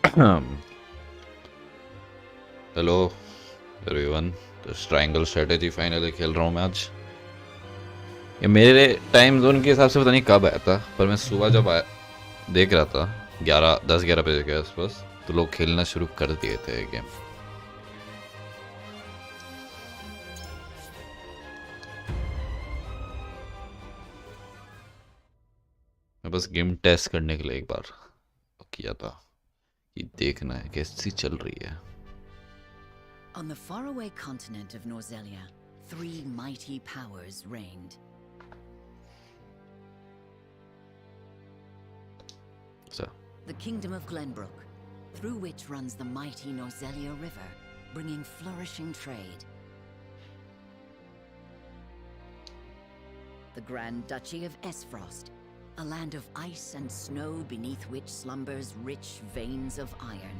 Hello everyone. तो triangle strategy finally खेल रहा हूँ मैं आज। ये मेरे टाइम जोन के हिसाब से पता नहीं कब आया था, पर मैं सुबह जब आया देख रहा था 11-10-11 बजे के आसपास, तो लोग खेलना शुरू कर दिए थे ये गेम। मैं बस गेम टेस्ट करने के लिए एक बार किया था कि देखना है कैसी चल रही है। On the faraway continent of Norzelia, three mighty powers reigned. So, The kingdom of Glenbrook, through which runs the mighty Norzelia River, bringing flourishing trade. The Grand Duchy of Esfrost, a land of ice and snow beneath which slumbers rich veins of iron.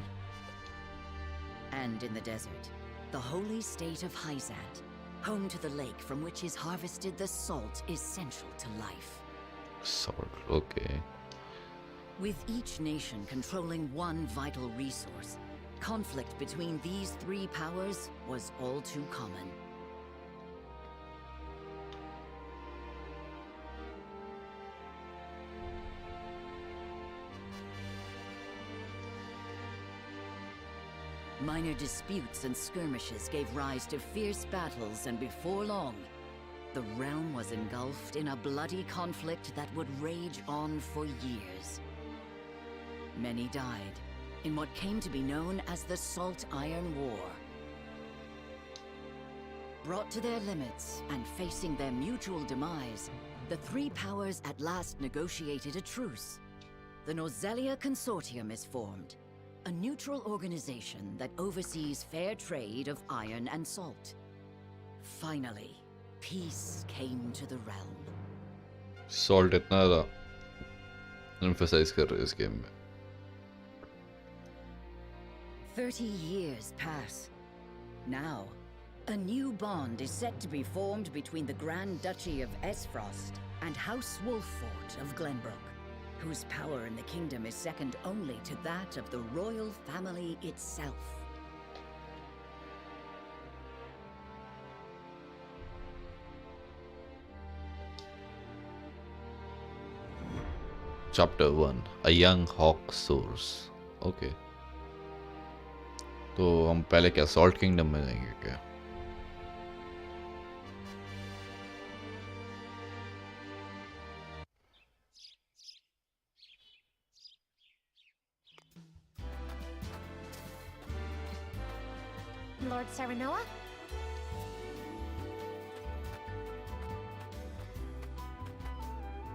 And in the desert, the holy state of Hyzant, home to the lake from which is harvested the salt essential to life. sort okay. With each nation controlling one vital resource, conflict between these three powers was all too common. Minor disputes and skirmishes gave rise to fierce battles, and before long, the realm was engulfed in a bloody conflict that would rage on for years. Many died in what came to be known as the Salt Iron War. Brought to their limits and facing their mutual demise, the three powers at last negotiated a truce. The Norzelia Consortium is formed, a neutral organization that oversees fair trade of iron and salt. Finally, peace came to the realm. Salt इतना ज़्यादा emphasize कर रहे हैं इस game में। 30 years pass. Now, a new bond is set to be formed between the Grand Duchy of Esfrost and House Wolffort of Glenbrook, whose power in the kingdom is second only to that of the royal family itself. Chapter 1, A Young Hawk Soars. Okay. तो हम पहले क्या salt kingdom में जाएंगे क्या? Lord Serenoa?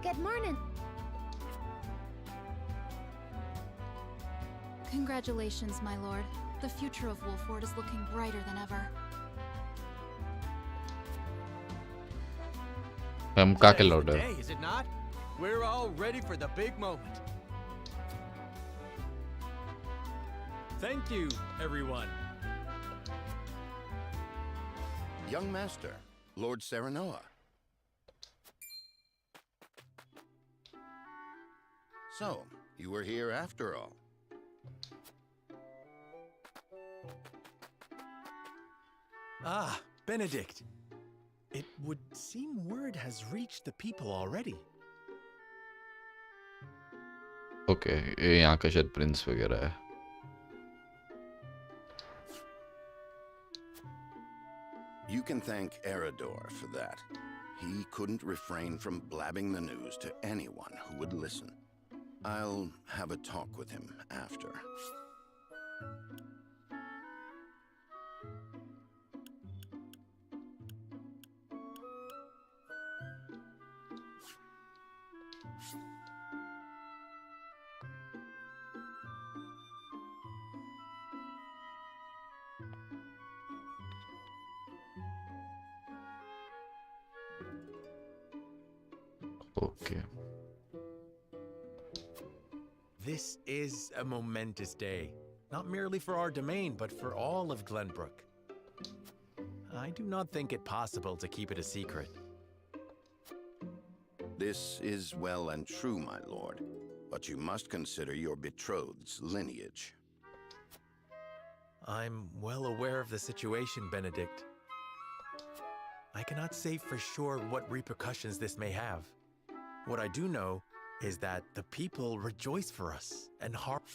Good morning. Congratulations, my lord. The future of Wolffort is looking brighter than ever. हम क्या के Today's लौट the है? day, is it not? We're all ready for the big moment. Thank you, everyone. Young master, Lord Serenoa. So, you were here after all. Ah, Benedict. It would seem word has reached the people already. Okay, ये यहाँ का शायद Prince वगैरह है। You can thank Eridor for that. He couldn't refrain from blabbing the news to anyone who would listen. I'll have a talk with him after. Okay. This is a momentous day, not merely for our domain, but for all of Glenbrook. I do not think it possible to keep it a secret. This is well and true, my lord, but you must consider your betrothed's lineage. I'm well aware of the situation, Benedict. I cannot say for sure what repercussions this may have. What I do know is that the people rejoice for us and harbor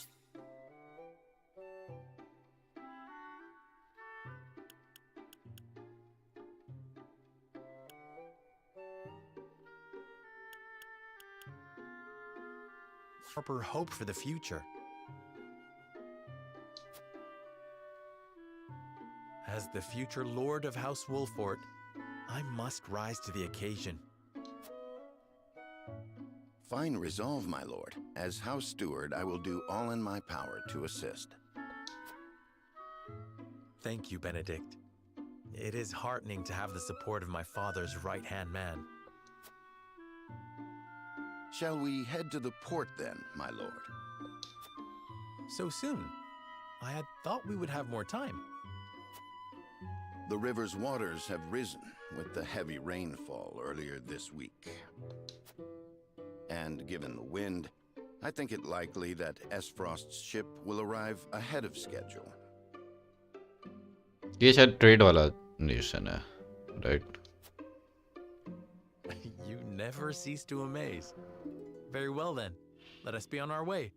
hope for the future. As the future Lord of House Wolfort, I must rise to the occasion. Fine resolve, my lord. As House Steward, I will do all in my power to assist. Thank you, Benedict. It is heartening to have the support of my father's right-hand man. Shall we head to the port then, my lord? So soon? I had thought we would have more time. The river's waters have risen with the heavy rainfall earlier this week. And given the wind, I think it likely that Esfrost's ship will arrive ahead of schedule. ये शायद trade वाला nation है, right? You never cease to amaze. Very well then, let us be on our way.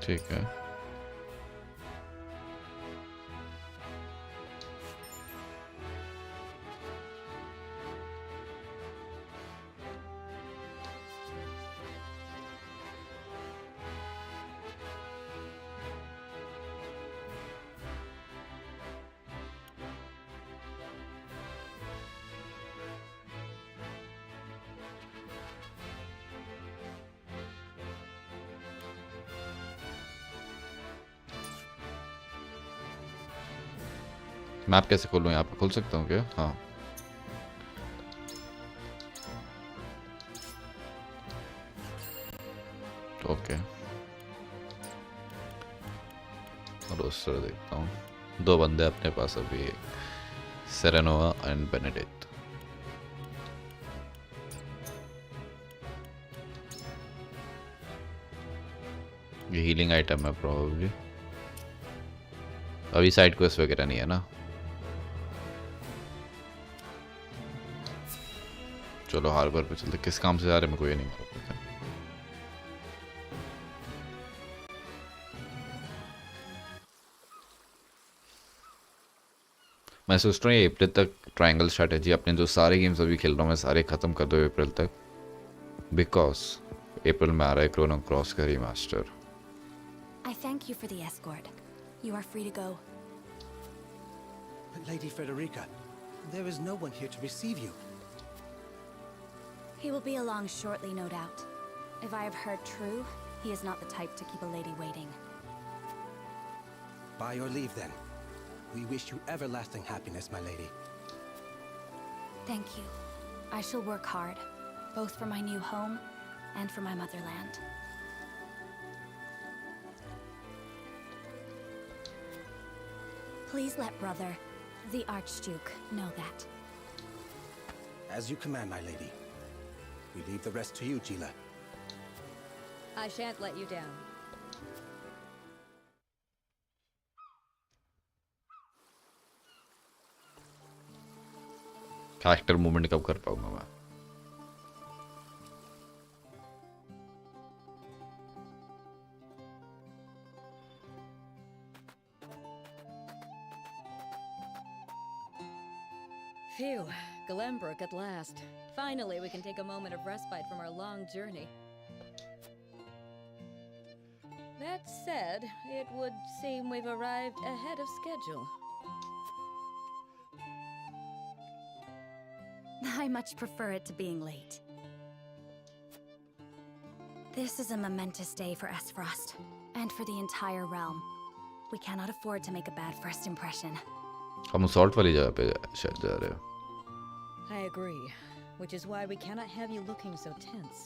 ठीक है. Map कैसे खोलूं? यहाँ पे खोल सकता हूँ क्या? हाँ. ओके. और उस तरह देखता हूँ. दो बंदे अपने पास अभी, एक सेरेनोवा एंड बेनेडिक्ट. ये हीलिंग आइटम है प्रोबेबली. अभी साइड क्वेस्ट वगैरह नहीं है ना. चलो हार्बर पे चलते. किस काम से जा रहे हैं मेरे को ये नहीं मालूम. मैं सोच रहा हूँ अप्रैल तक ट्रायंगल स्ट्रैटेजी अपने जो सारे गेम्स अभी खेल रहा हूँ मैं सारे ख़त्म कर दो अप्रैल तक, बिकॉज अप्रैल में आ रहा है क्रोनो क्रॉस का remaster. I thank you for the escort. You are free to go. But Lady Frederica, there is no one here to receive you. He will be along shortly, no doubt. If I have heard true, he is not the type to keep a lady waiting. By your leave, then. We wish you everlasting happiness, my lady. Thank you. I shall work hard, both for my new home and for my motherland. Please let brother, the Archduke, know that. As you command, my lady. We leave the rest to you, Gila. I shan't let you down. Character movement कब कर पाऊंगा मैं? Phew, Glenbrook at last. Finally, we can take a moment of respite from our long journey. That said, it would seem we've arrived ahead of schedule. I much prefer it to being late. This is a momentous day for Esfrost, and for the entire realm. We cannot afford to make a bad first impression. हम assault वाली जगह पे शायद जा रहे हो. I agree, which is why we cannot have you looking so tense.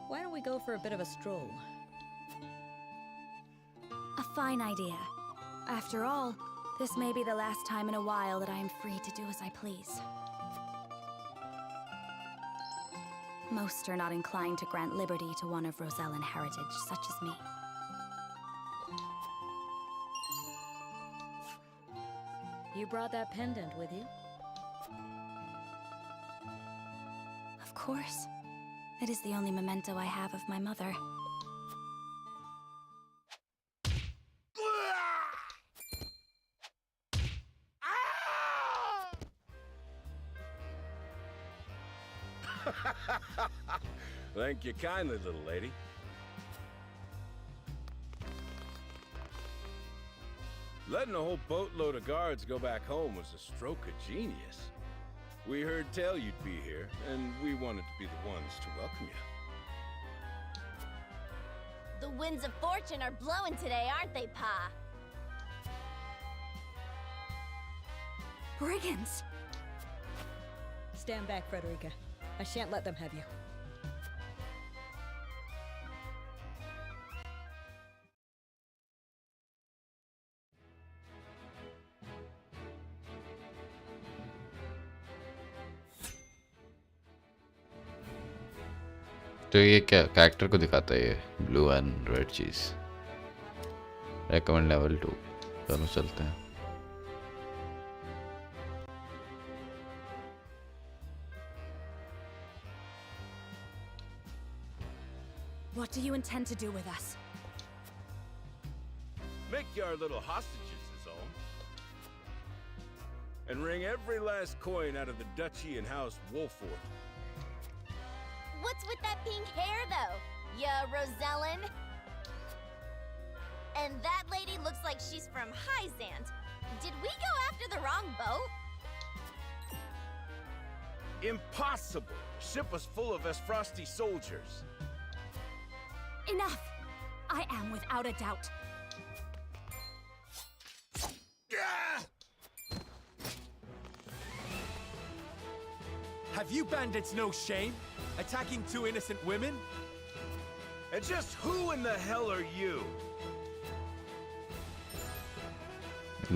Why don't we go for a bit of a stroll? A fine idea. After all, this may be the last time in a while that I am free to do as I please. Most are not inclined to grant liberty to one of Rosellan heritage, such as me. You brought that pendant with you? Of course. It is the only memento I have of my mother. Thank you kindly, little lady. Letting a whole boatload of guards go back home was a stroke of genius. We heard tell you'd be here, and we wanted to be the ones to welcome you. The winds of fortune are blowing today, aren't they, Pa? Brigands! Stand back, Frederica. I shan't let them have you. तो ये क्या character को दिखाता है, ये blue and red चीज. Recommend level 2. दोनों चलते हैं. What do you intend to do with us? Make you our little hostages is all. And wring every last coin out of the duchy and House Wolford. What's with that pink hair, though? Ya Rosellan? And that lady looks like she's from Hyzant. Did we go after the wrong boat? Impossible! Ship was full of Esfrosti soldiers. Enough! I am without a doubt. Have you bandits no shame? Attacking two innocent women? And just who in the hell are you?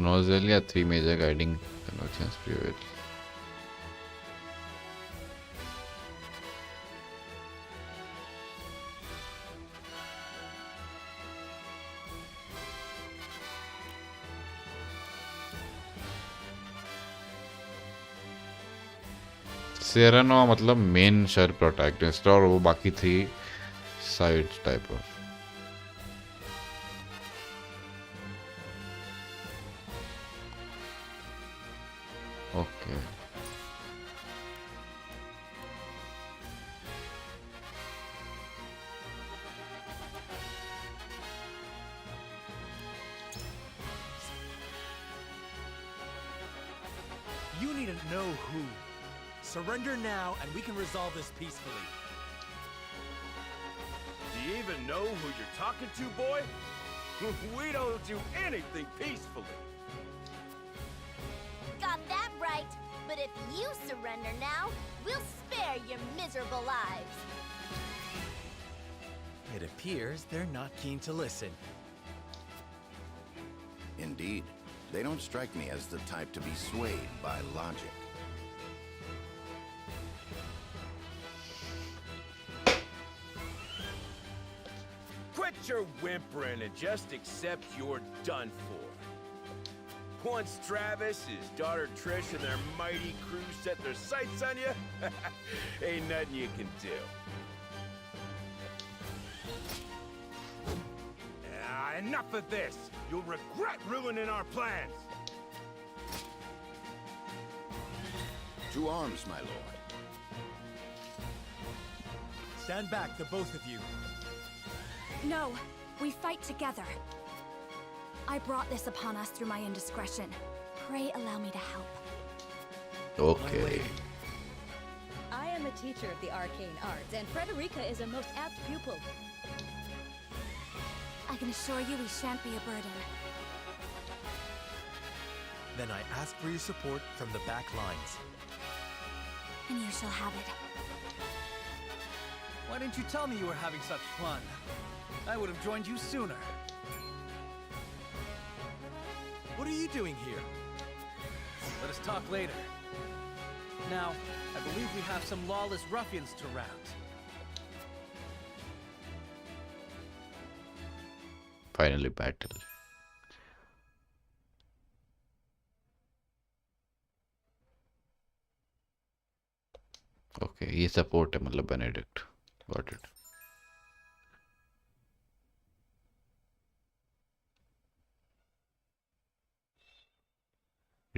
Nozelia 3 major guiding connections period. सेरेनो मतलब main शहर protagonist और वो बाकी थी side type of. Okay You need to know who. Surrender now, and we can resolve this peacefully. Do you even know who you're talking to, boy? We don't do anything peacefully. Got that right. But if you surrender now, we'll spare your miserable lives. It appears they're not keen to listen. Indeed, they don't strike me as the type to be swayed by logic. Quit your whimpering and just accept you're done for. Once Travis, his daughter Trish, and their mighty crew set their sights on you, ain't nothing you can do. Enough of this! You'll regret ruining our plans! To arms, my lord. Stand back, the both of you. No, we fight together. I brought this upon us through my indiscretion. Pray allow me to help. Okay. I am teacher of the arcane arts, and Frederica is a most apt pupil. I can assure you we shan't be a burden. Then I ask for your support from the back lines. And you shall have it. Why didn't you tell me you were having such fun? I would have joined you sooner. What are you doing here? Let us talk later. Now, I believe we have some lawless ruffians to rout. Finally battle. Okay, ये support है मतलब Benedict. Got it.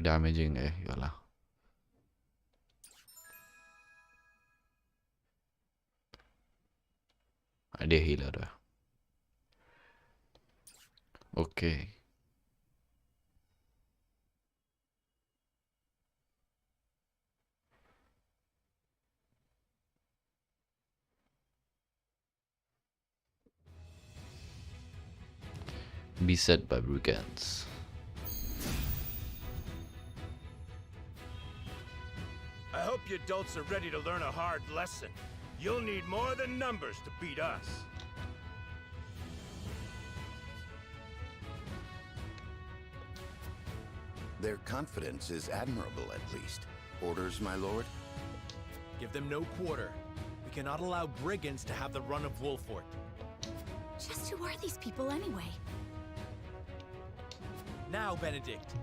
Damaging है ये वाला. Idea healer है. Okay. Beset by brigands. I hope you adults are ready to learn a hard lesson. You'll need more than numbers to beat us. Their confidence is admirable, at least. Orders, my lord? Give them no quarter. We cannot allow brigands to have the run of Wolfort. Just who are these people anyway? Now, Benedict.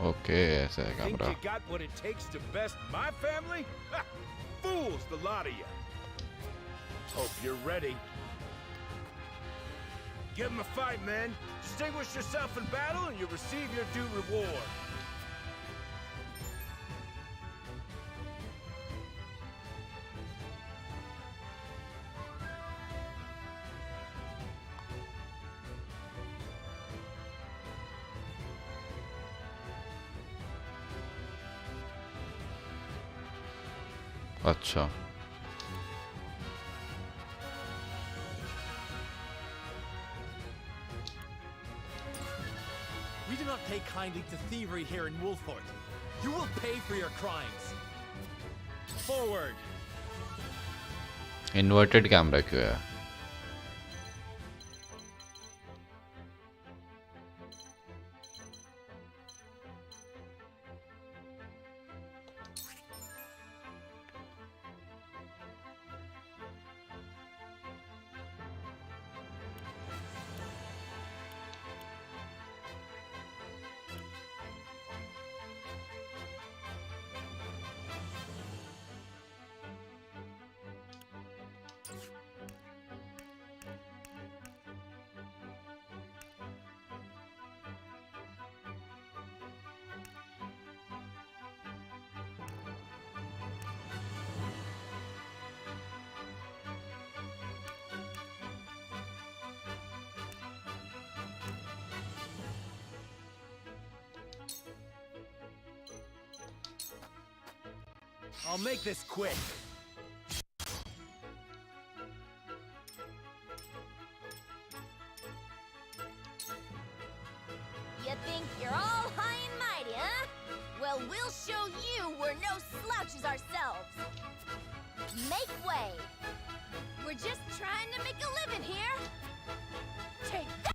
Okay, ऐसा है Think camera. you got what it takes to best my family? Ha! Fools, the lot of you. Hope you're ready. Give 'em a fight, men. Distinguish yourself in battle and you'll receive your due reward. अच्छा. We do not take kindly to thievery here in Wolfort. You will pay for your crimes. Forward. Inverted camera क्यों है? I'll make this quick. You think you're all high and mighty, huh? Well, we'll show you we're no slouches ourselves. Make way. We're just trying to make a living here. Take that!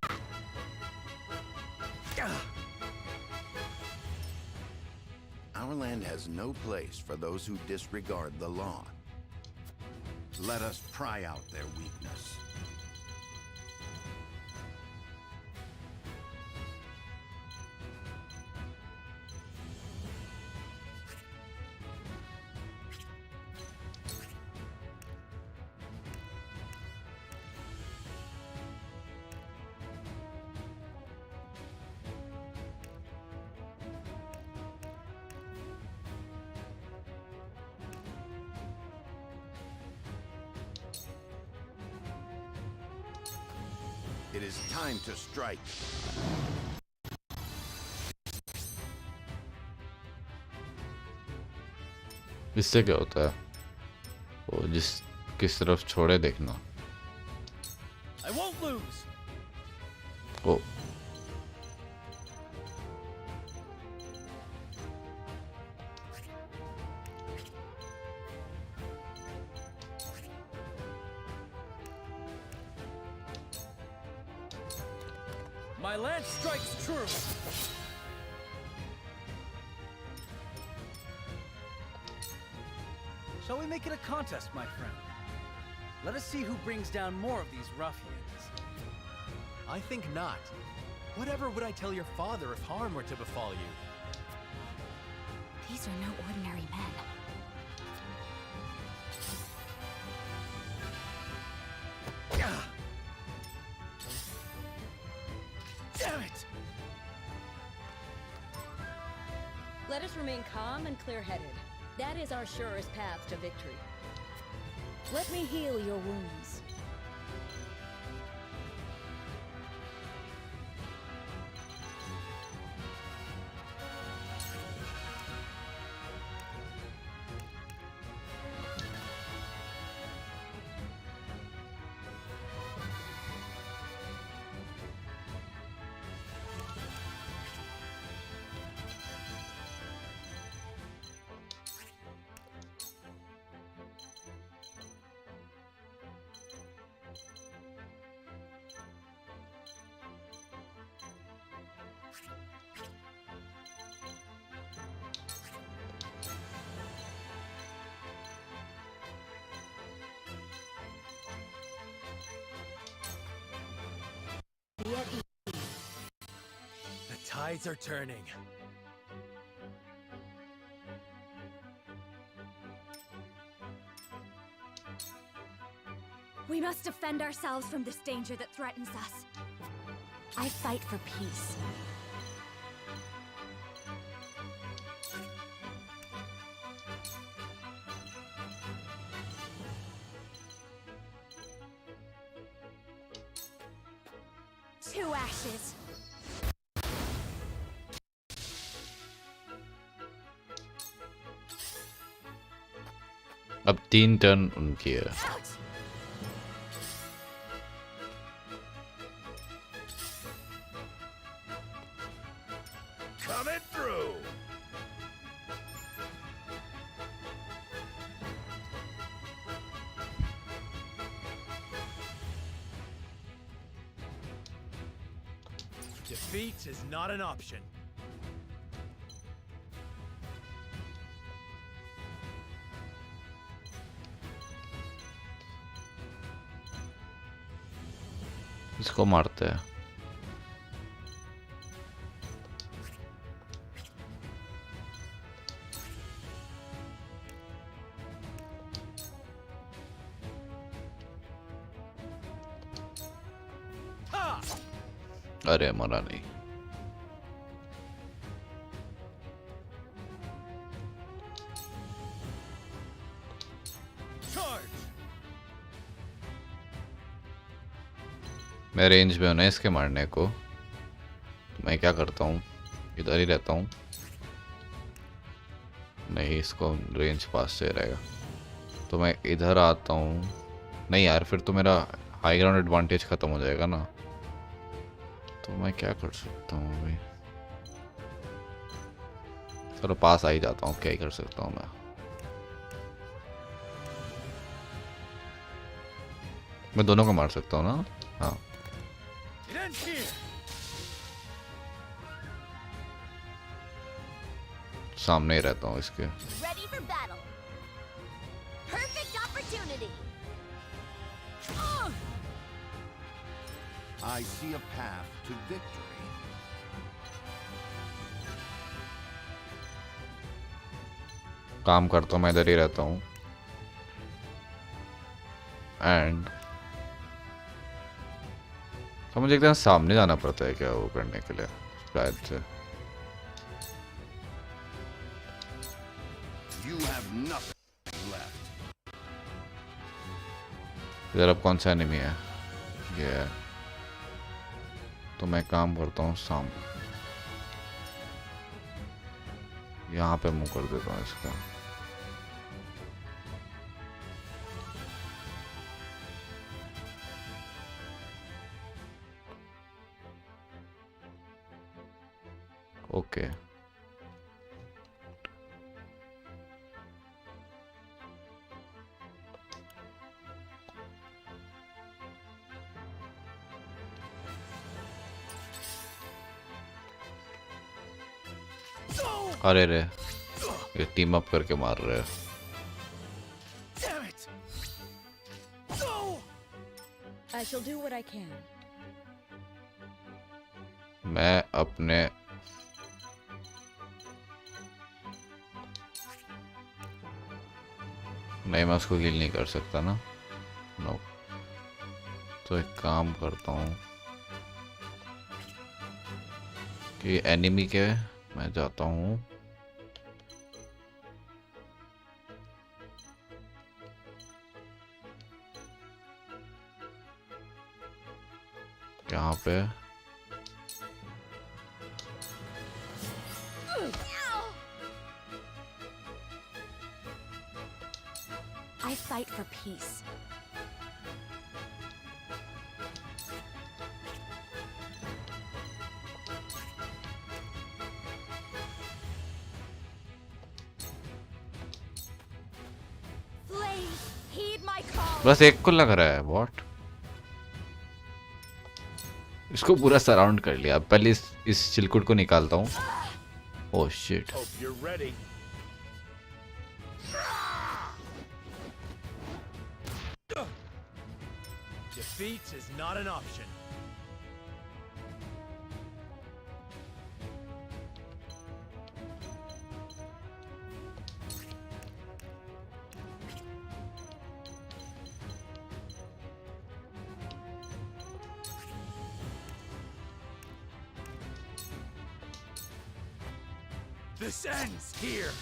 Our land land has no place for those who disregard the law. Let us pry out their weakness. It is time to strike. इससे क्या होता है? वो किस तरफ छोड़े देखना। I won't lose. O My lance strikes true. Shall we make it a contest, my friend? Let us see who brings down more of these ruffians. I think not. Whatever would I tell your father if harm were to befall you? These are no ordinary men. Damn it! Let us remain calm and clear-headed. That is our surest path to victory. Let me heal your wounds. Be at ease. The tides are turning. We must defend ourselves from this danger that threatens us. I fight for peace. Two ashes. अब 3 turn उनकी है। Coming through. Defeat is not an option. इसको मारते हैं। अरे मरा नहीं। मैं रेंज में हूं ना इसके मारने को, तो मैं क्या करता हूँ, इधर ही रहता हूँ। नहीं, इसको रेंज पास से रहेगा तो मैं इधर आता हूँ। नहीं यार, फिर तो मेरा हाई ग्राउंड एडवांटेज ख़त्म हो जाएगा ना। तो मैं क्या कर सकता हूँ अभी? चलो पास आ ही जाता हूँ, क्या ही कर सकता हूँ मैं। मैं दोनों को मार सकता हूँ ना। हाँ, सामने ही रहता हूँ इसके। Ready for battle. Perfect opportunity. I see a path to victory. काम करता हूँ, मैं इधर ही रहता हूँ। एंड तो मुझे एकदम सामने जाना पड़ता है क्या वो करने के लिए शायद से। You have nothing left. इधर अब कौन सा एनिमी है? ये है। तो मैं काम करता हूँ सामने, यहाँ पे मुंह कर देता हूँ इसका। ओके अरे रे, ये टीम अप करके मार रहे हैं। Damn it! I shall do what I can. मैं अपने नहीं, मैं उसको हील नहीं कर सकता ना। नो, तो एक काम करता हूँ कि एनिमी के मैं जाता हूँ यहाँ पे। I fight for peace. Flames, heed my call. बस एक को लग रहा है। व्हाट? इसको पूरा सराउंड कर लिया। पहले इस चिलकुट को निकालता हूँ। Oh shit. Hope you're ready. Defeat is not an option. This ends here.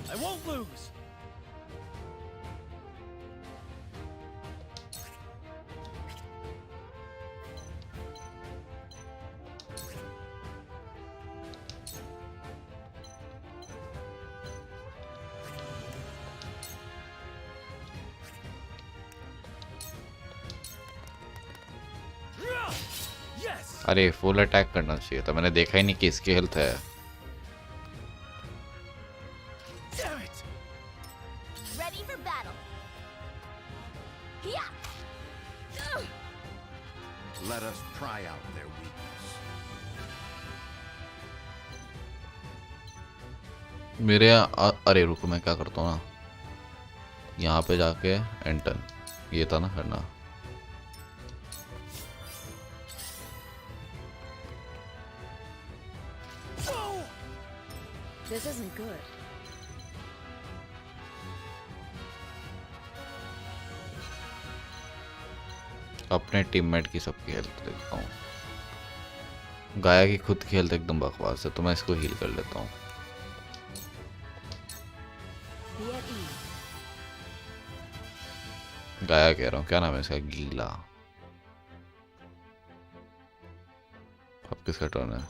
I won't lose. Yes. अरे फुल अटैक करना चाहिए था, मैंने देखा ही नहीं कि इसकी हेल्थ है। Damn it. Ready for battle. Yeah. Let us try out their weakness. मेरे अरे रुको, मैं क्या करता हूँ ना, यहाँ पे जाके एंटर, ये था ना करना। This isn't good. अपने टीममेट की सबकी हेल्थ देखता हूँ। गाया की खुद की हेल्थ एकदम बकवास है, तो मैं इसको हील कर लेता हूँ। Be at ease. गाया कह रहा हूँ, क्या नाम है इसका? गीला। अब किसका टर्न है?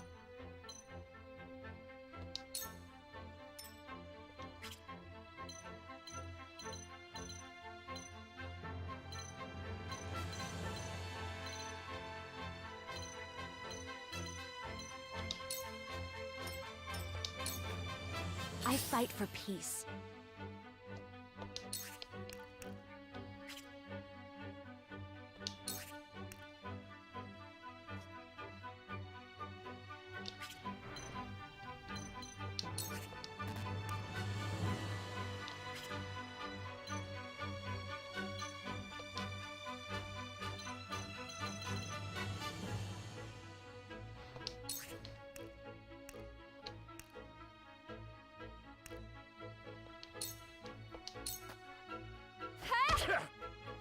I fight for peace.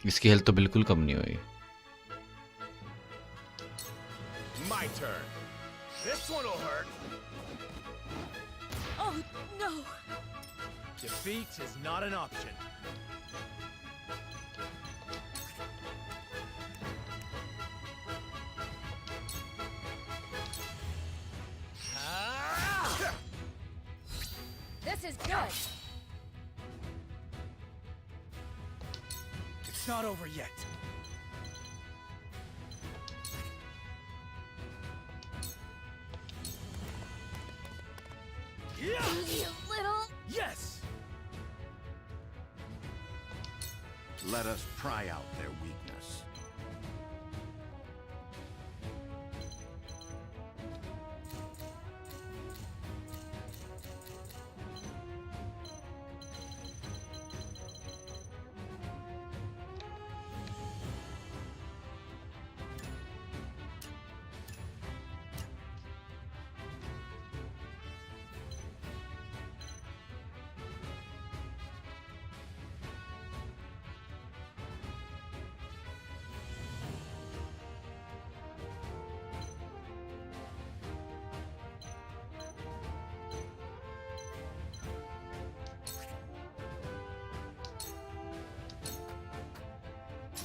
इसकी हेल्थ तो बिल्कुल कम नहीं हुई। My turn. This one'll hurt. Oh, no! Defeat is not an option. This is good! It's not over yet. You little... Yes! Let us pry out their weakness.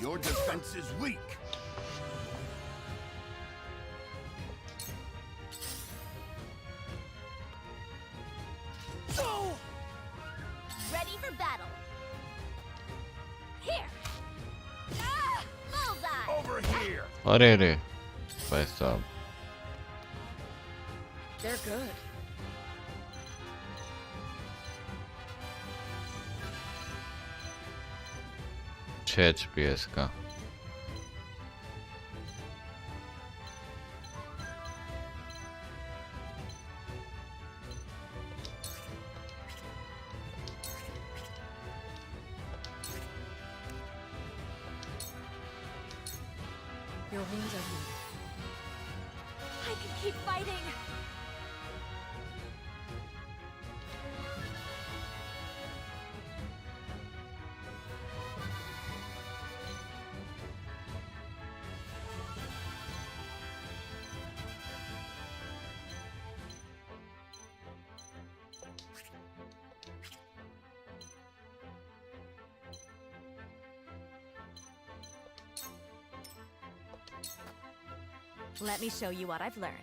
Your defense is weak. Ready for battle. Here. Ah! Bullseye. Over here. अरे अरे भाई साहब, They're good. छः HP का। Your wounds are healed. I can keep fighting. Let me show you what I've learned.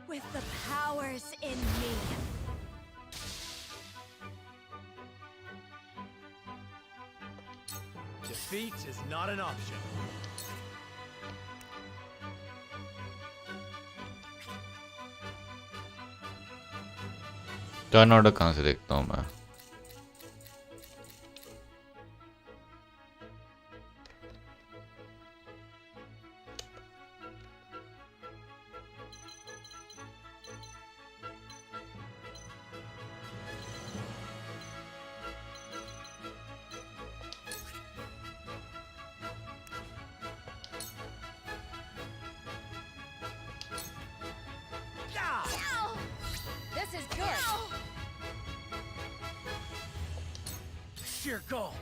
With the powers in me. Defeat is not an option. Turn order कहाँ से देखता हूँ मैं? This is good! Sheer goal.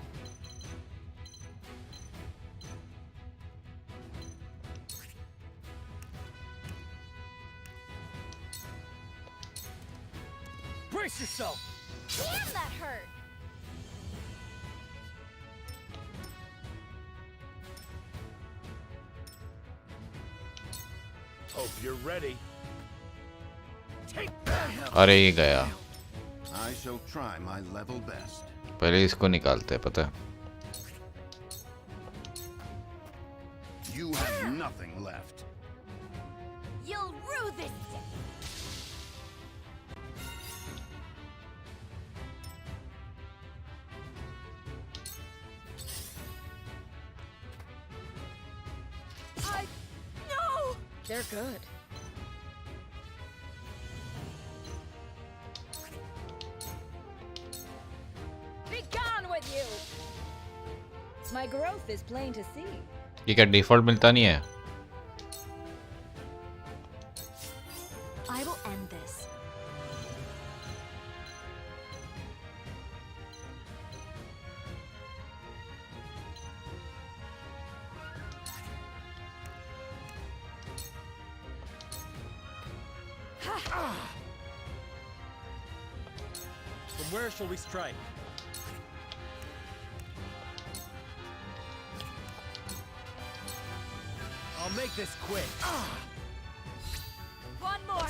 Brace yourself. Damn, that hurt. Hope you're ready. अरे ये गया। I shall try my level best. पहले इसको निकालते हैं, पता है? You have nothing left. You'll rue this day. No! They're good. Be gone with you! My growth is plain to see. ये क्या डिफॉल्ट मिलता नहीं है? I will end this. From where shall we strike? I'll make this quick. One more.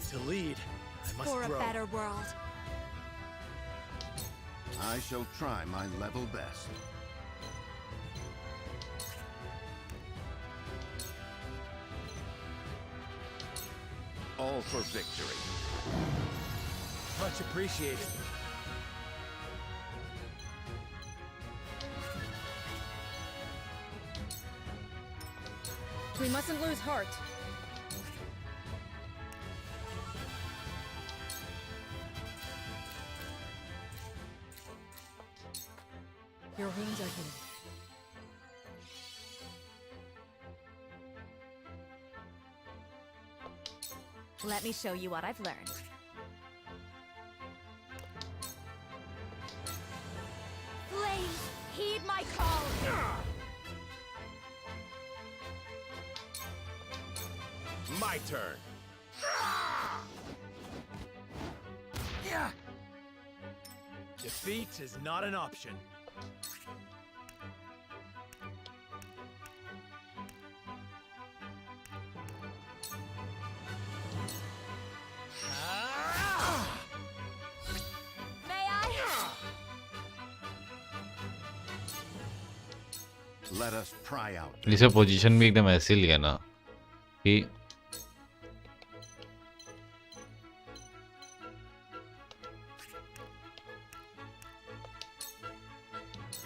To lead, I must For a grow. better world. I shall try my level best. All for victory. Much appreciated. We mustn't lose heart. Your wounds are healed. Let me show you what I've learned. Flames, heed my call. My turn. Defeat is not an option. May I? Let us pry out. इसे position भी एकदम ऐसे लिया ना कि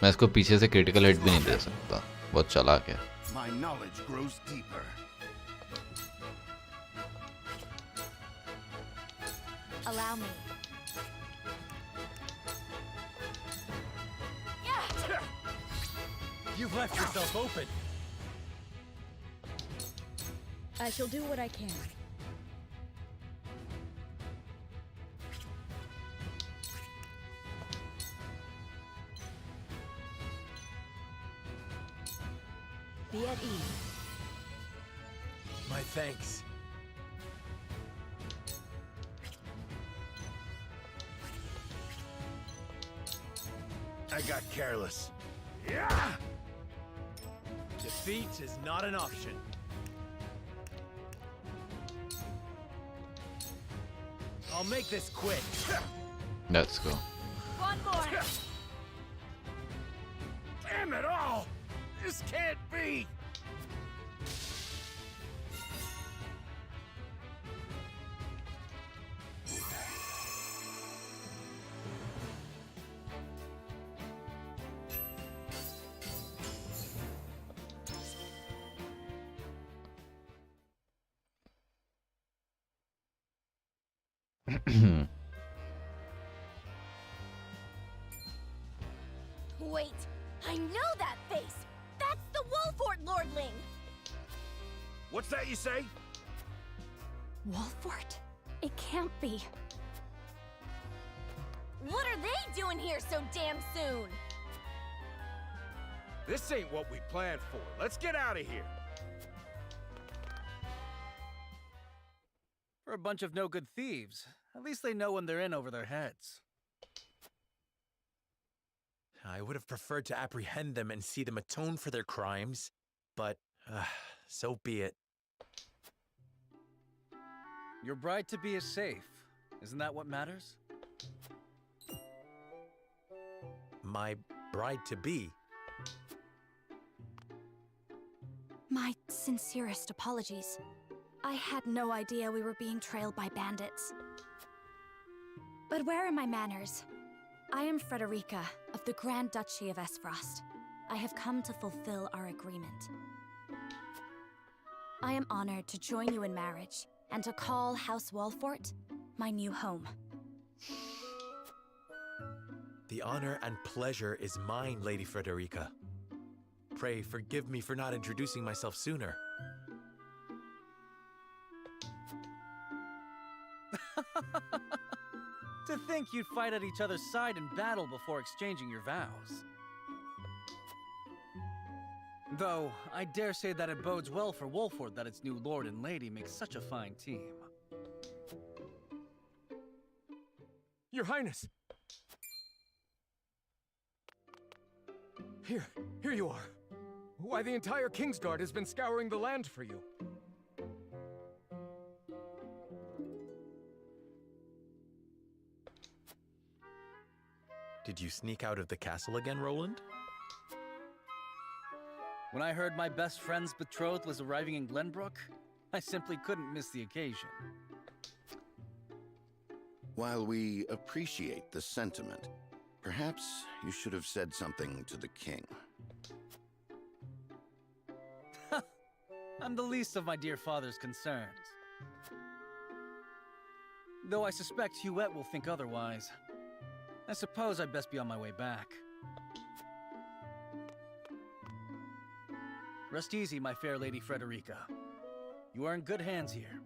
मैं इसको पीछे से क्रिटिकल हिट भी नहीं दे सकता, बहुत चालाक है। My knowledge grows deeper. Allow me. You've left yourself open. I shall do what I can. Be at ease. My thanks. I got careless. Yeah! Defeat is not an option. I'll make this quick. Let's go. One more. Damn it all! This can't be! Wait, I know that face. That's the Wolfort Lordling. What's that you say? Wolfort? It can't be. What are they doing here so damn soon? This ain't what we planned for. Let's get out of here. For a bunch of no-good thieves. At least they know when they're in over their heads. I would have preferred to apprehend them and see them atone for their crimes, but so be it. Your bride-to-be is safe. Isn't that what matters? My bride-to-be? My sincerest apologies. I had no idea we were being trailed by bandits. But where are my manners? I am Frederica of the Grand Duchy of Esfrost. I have come to fulfill our agreement. I am honored to join you in marriage and to call House Wolfort my new home. The honor and pleasure is mine, Lady Frederica. Pray forgive me for not introducing myself sooner. To think you'd fight at each other's side in battle before exchanging your vows. Though, I dare say that it bodes well for Wolford that its new lord and lady make such a fine team. Your Highness! Here you are. Why, the entire Kingsguard has been scouring the land for you. Did you sneak out of the castle again, Roland? When I heard my best friend's betrothed was arriving in Glenbrook, I simply couldn't miss the occasion. While we appreciate the sentiment, perhaps you should have said something to the king. I'm the least of my dear father's concerns. Though I suspect Huette will think otherwise. I suppose I'd best be on my way back. Rest easy, my fair Lady Frederica. You are in good hands here.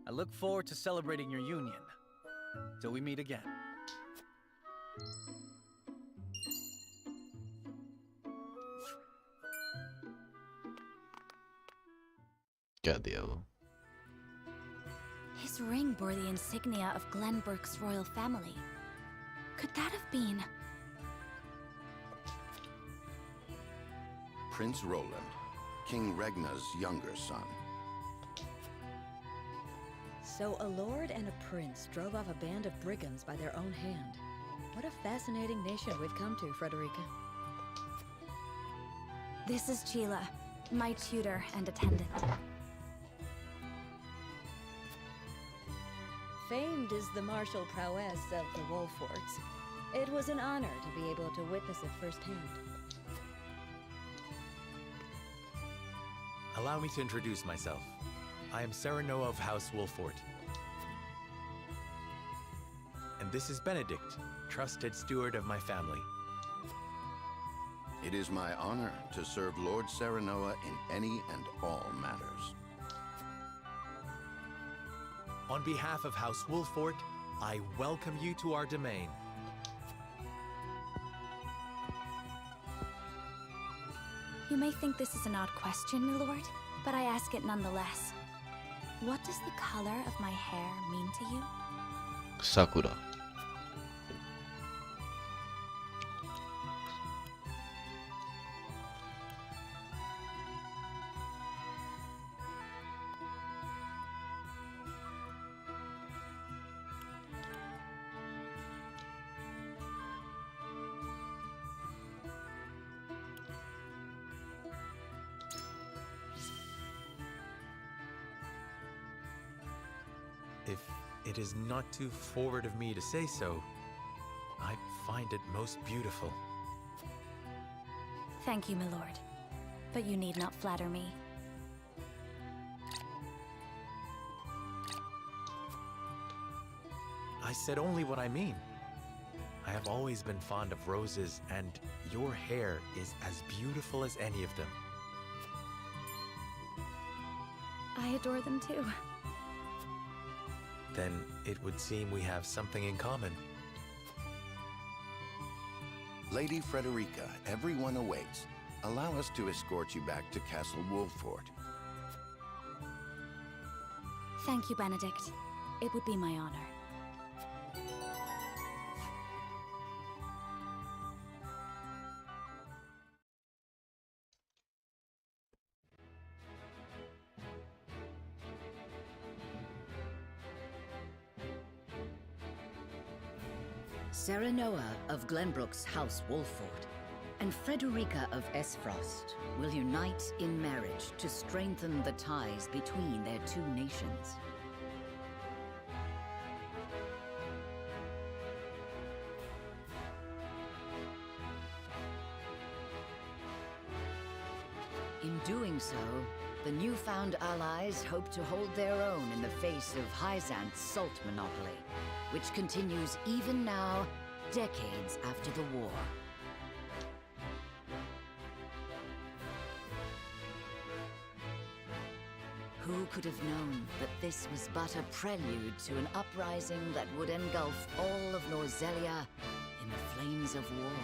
I look forward to celebrating your union. Till we meet again. क्या दिया वो? His ring bore the insignia of Glenbrook's royal family. Could that have been... Prince Roland, King Regna's younger son. So a lord and a prince drove off a band of brigands by their own hand. What a fascinating nation we've come to, Frederica. This is Sheila, my tutor and attendant. Famed is the martial prowess of the Wolfords. It was an honor to be able to witness it firsthand. Allow me to introduce myself. I am Serenoa of House Wolford. And this is Benedict, trusted steward of my family. It is my honor to serve Lord Serenoa in any and all matters. On behalf of House Wolford, I welcome you to our domain. You may think this is an odd question, my lord, but I ask it nonetheless. What does the color of my hair mean to you? Sakura. If it is not too forward of me to say so, I find it most beautiful. Thank you, my lord. But you need not flatter me. I said only what I mean. I have always been fond of roses, and your hair is as beautiful as any of them. I adore them too. Then it would seem we have something in common. Lady Frederica, everyone awaits. Allow us to escort you back to Castle Wolford. Thank you, Benedict. It would be my honor. Serenoa of Glenbrook's House Wolford and Frederica of Esfrost will unite in marriage to strengthen the ties between their two nations. In doing so, the newfound allies hope to hold their own in the face of Hyzant's salt monopoly, which continues even now decades after the war. Who could have known that this was but a prelude to an uprising that would engulf all of Norzelia in the flames of war?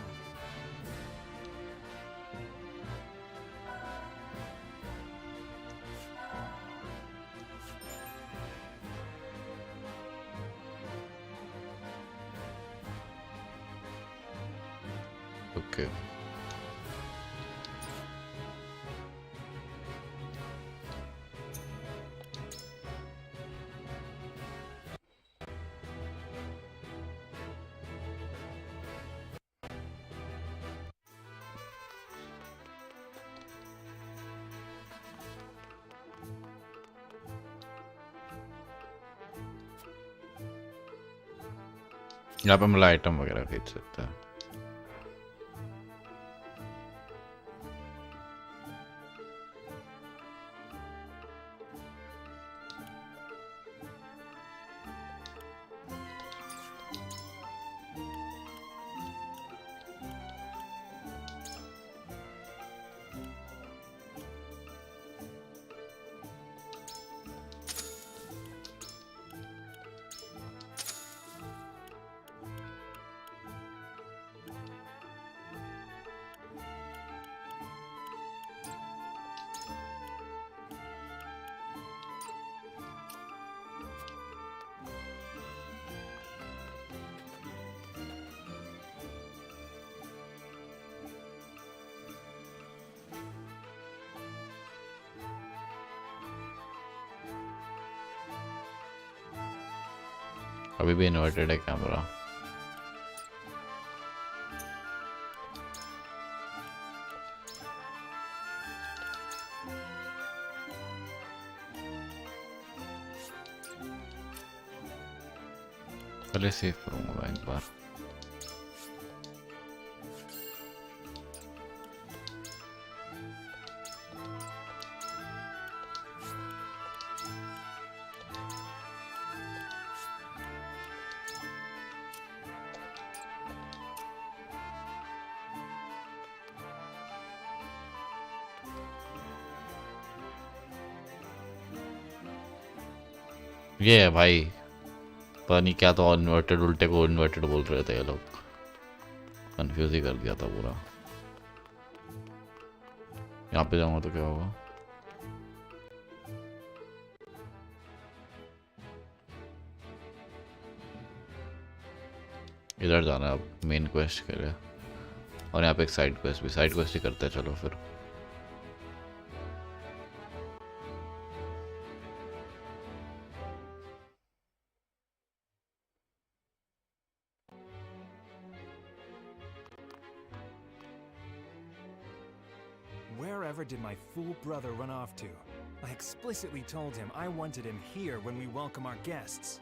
Okay. यहाँ पे मतलब item वगैरह खरीद सकता है. अभी भी inverted है कैमरा. पहले सेव करूंगा एक बार. ये है भाई, पता नहीं क्या तो इन्वर्टेड उल्टे को इन्वर्टेड बोल रहे थे ये लोग. कंफ्यूज ही कर दिया था पूरा. यहाँ पे जाऊंगा तो क्या होगा? इधर जाना है अब मेन क्वेस्ट के लिए. और यहाँ पे एक साइड क्वेस्ट भी. साइड क्वेस्ट ही करते हैं चलो फिर. Wherever did my fool brother run off to? I explicitly told him I wanted him here when we welcome our guests.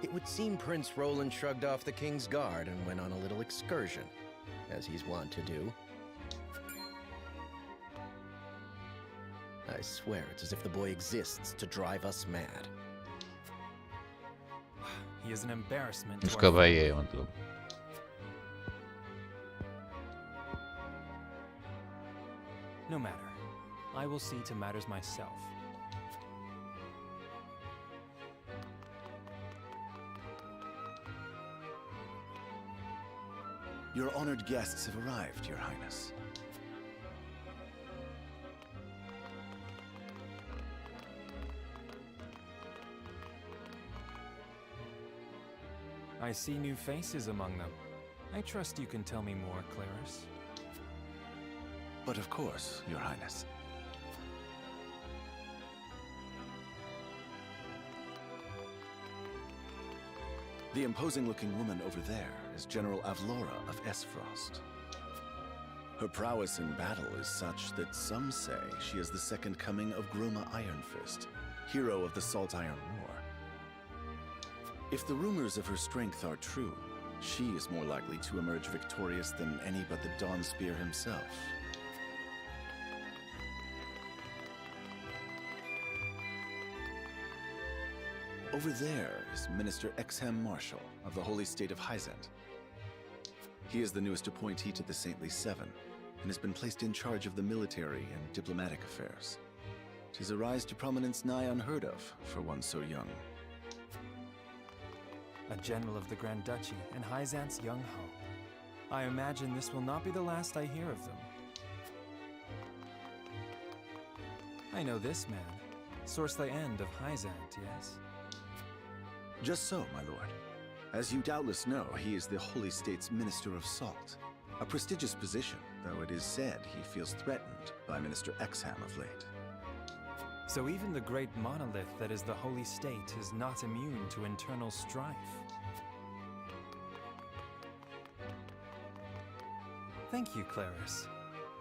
It would seem Prince Roland shrugged off the King's Guard and went on a little excursion, as he's wont to do. I swear it's as if the boy exists to drive us mad. He is an embarrassment to उसका our भाई family. है मतलब. No matter. I will see to matters myself. Your honored guests have arrived, Your Highness. I see new faces among them. I trust you can tell me more, Claris. But of course, Your Highness. The imposing-looking woman over there is General Avlora of Esfrost. Her prowess in battle is such that some say she is the second coming of Groma Ironfist, hero of the Salt Iron War. If the rumors of her strength are true, she is more likely to emerge victorious than any but the Dawnspear himself. Over there is Minister Exham Marshall of the Holy State of Hyzant. He is the newest appointee to the Saintly Seven, and has been placed in charge of the military and diplomatic affairs. 'Tis a rise to prominence nigh unheard of for one so young. A general of the Grand Duchy and Hyzant's young hope. I imagine this will not be the last I hear of them. I know this man, Sorsle End of Hyzant, yes? Just so, my lord. As you doubtless know, he is the Holy State's Minister of Salt. A prestigious position, though it is said he feels threatened by Minister Exham of late. So even the great monolith that is the Holy State is not immune to internal strife. Thank you, Claris.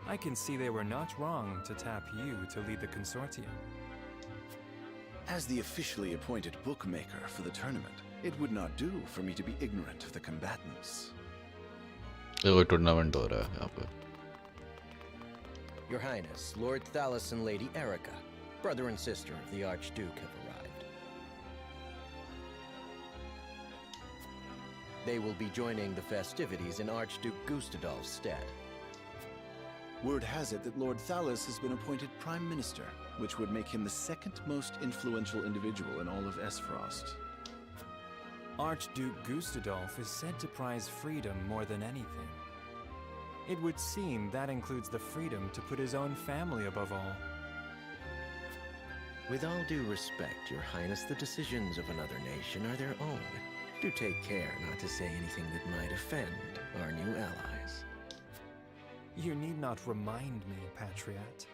I can see they were not wrong to tap you to lead the consortium. As the officially appointed bookmaker for the tournament, it would not do for me to be ignorant of the combatants. कोई tournament हो रहा है यहाँ पे. Your Highness, Lord Thalos and Lady Erica, brother and sister of the Archduke, have arrived. They will be joining the festivities in Archduke Gustadolf's stead. Word has it that Lord Thalos has been appointed Prime Minister, which would make him the second most influential individual in all of Esfrost. Archduke Gustadolf is said to prize freedom more than anything. It would seem that includes the freedom to put his own family above all. With all due respect, Your Highness, the decisions of another nation are their own. Do take care not to say anything that might offend our new allies. You need not remind me, Patriot.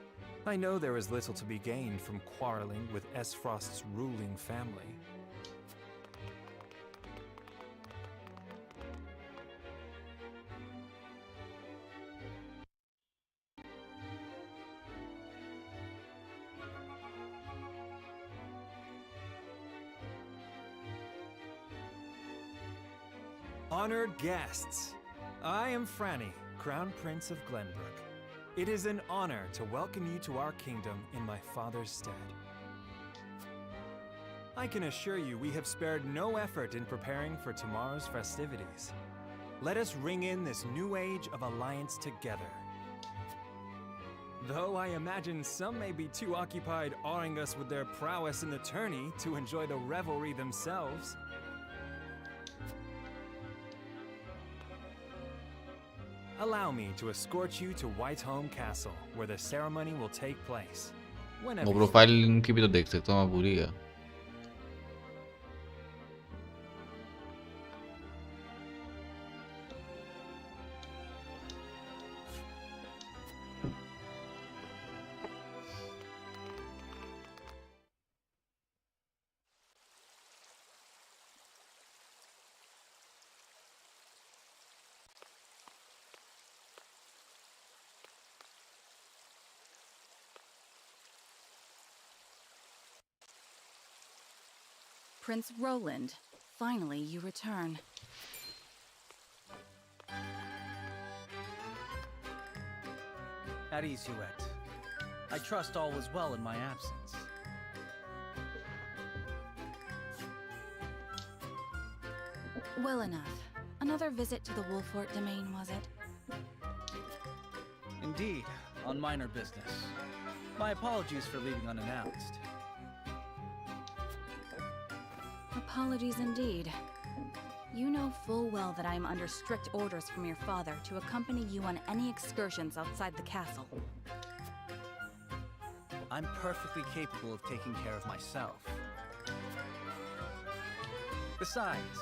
I know there is little to be gained from quarreling with Esfrost's ruling family. Honored guests, I am Franny, Crown Prince of Glenbrook. It is an honor to welcome you to our kingdom in my father's stead. I can assure you we have spared no effort in preparing for tomorrow's festivities. Let us ring in this new age of alliance together. Though I imagine some may be too occupied awing us with their prowess in the tourney to enjoy the revelry themselves. Allow me to escort you to Whiteholm Castle, where the ceremony will take place. Whenever वो profile इनकी भी तो देख सकता हूँ, मैं भूल ही गया. Prince Roland, finally you return. At ease, Huette. I trust all was well in my absence. Well enough. Another visit to the Wolfort domain, was it? Indeed, on minor business. My apologies for leaving unannounced. Apologies indeed. You know full well that I am under strict orders from your father to accompany you on any excursions outside the castle. I'm perfectly capable of taking care of myself. Besides,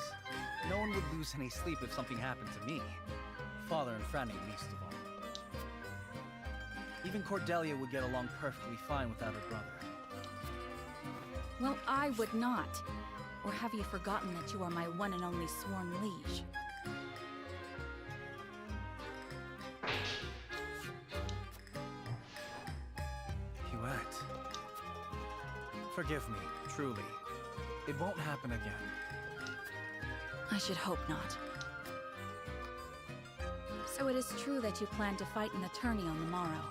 no one would lose any sleep if something happened to me. Father and Franny least of all. Even Cordelia would get along perfectly fine without her brother. Well, I would not. Or have you forgotten that you are my one and only sworn liege? Huette. Forgive me, truly. It won't happen again. I should hope not. So it is true that you plan to fight in the tourney on the morrow,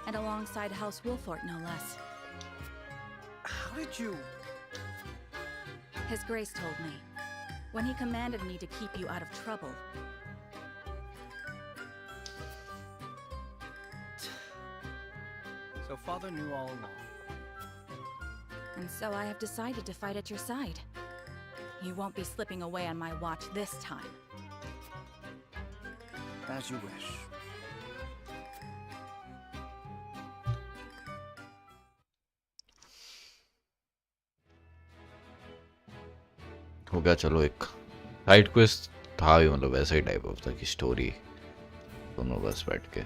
and alongside House Wolfort, no less. How did you... His Grace told me. When he commanded me to keep you out of trouble. So Father knew all along. And so I have decided to fight at your side. You won't be slipping away on my watch this time. As you wish. हो गया, चलो एक side quest था भी, मतलब वैसा ही type of था कि स्टोरी दोनों बस बैठ के।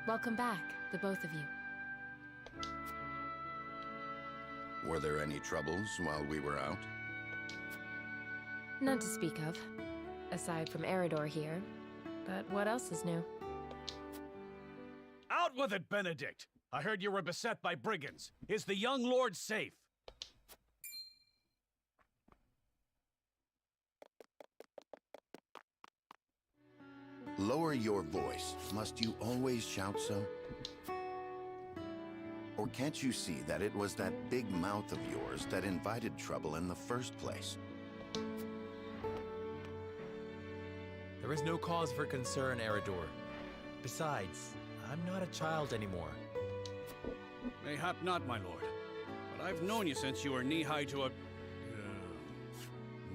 Welcome back, the both of you. Were there any troubles while we were out? None to speak of, aside from Eridor here. But what else is new? Out with it, Benedict! I heard you were beset by brigands. Is the young lord safe? Lower your voice. Must you always shout so? Or can't you see that it was that big mouth of yours that invited trouble in the first place? There is no cause for concern, Eridor. Besides, I'm not a child anymore. Mayhap not, my lord. But I've known you since you were knee-high to a...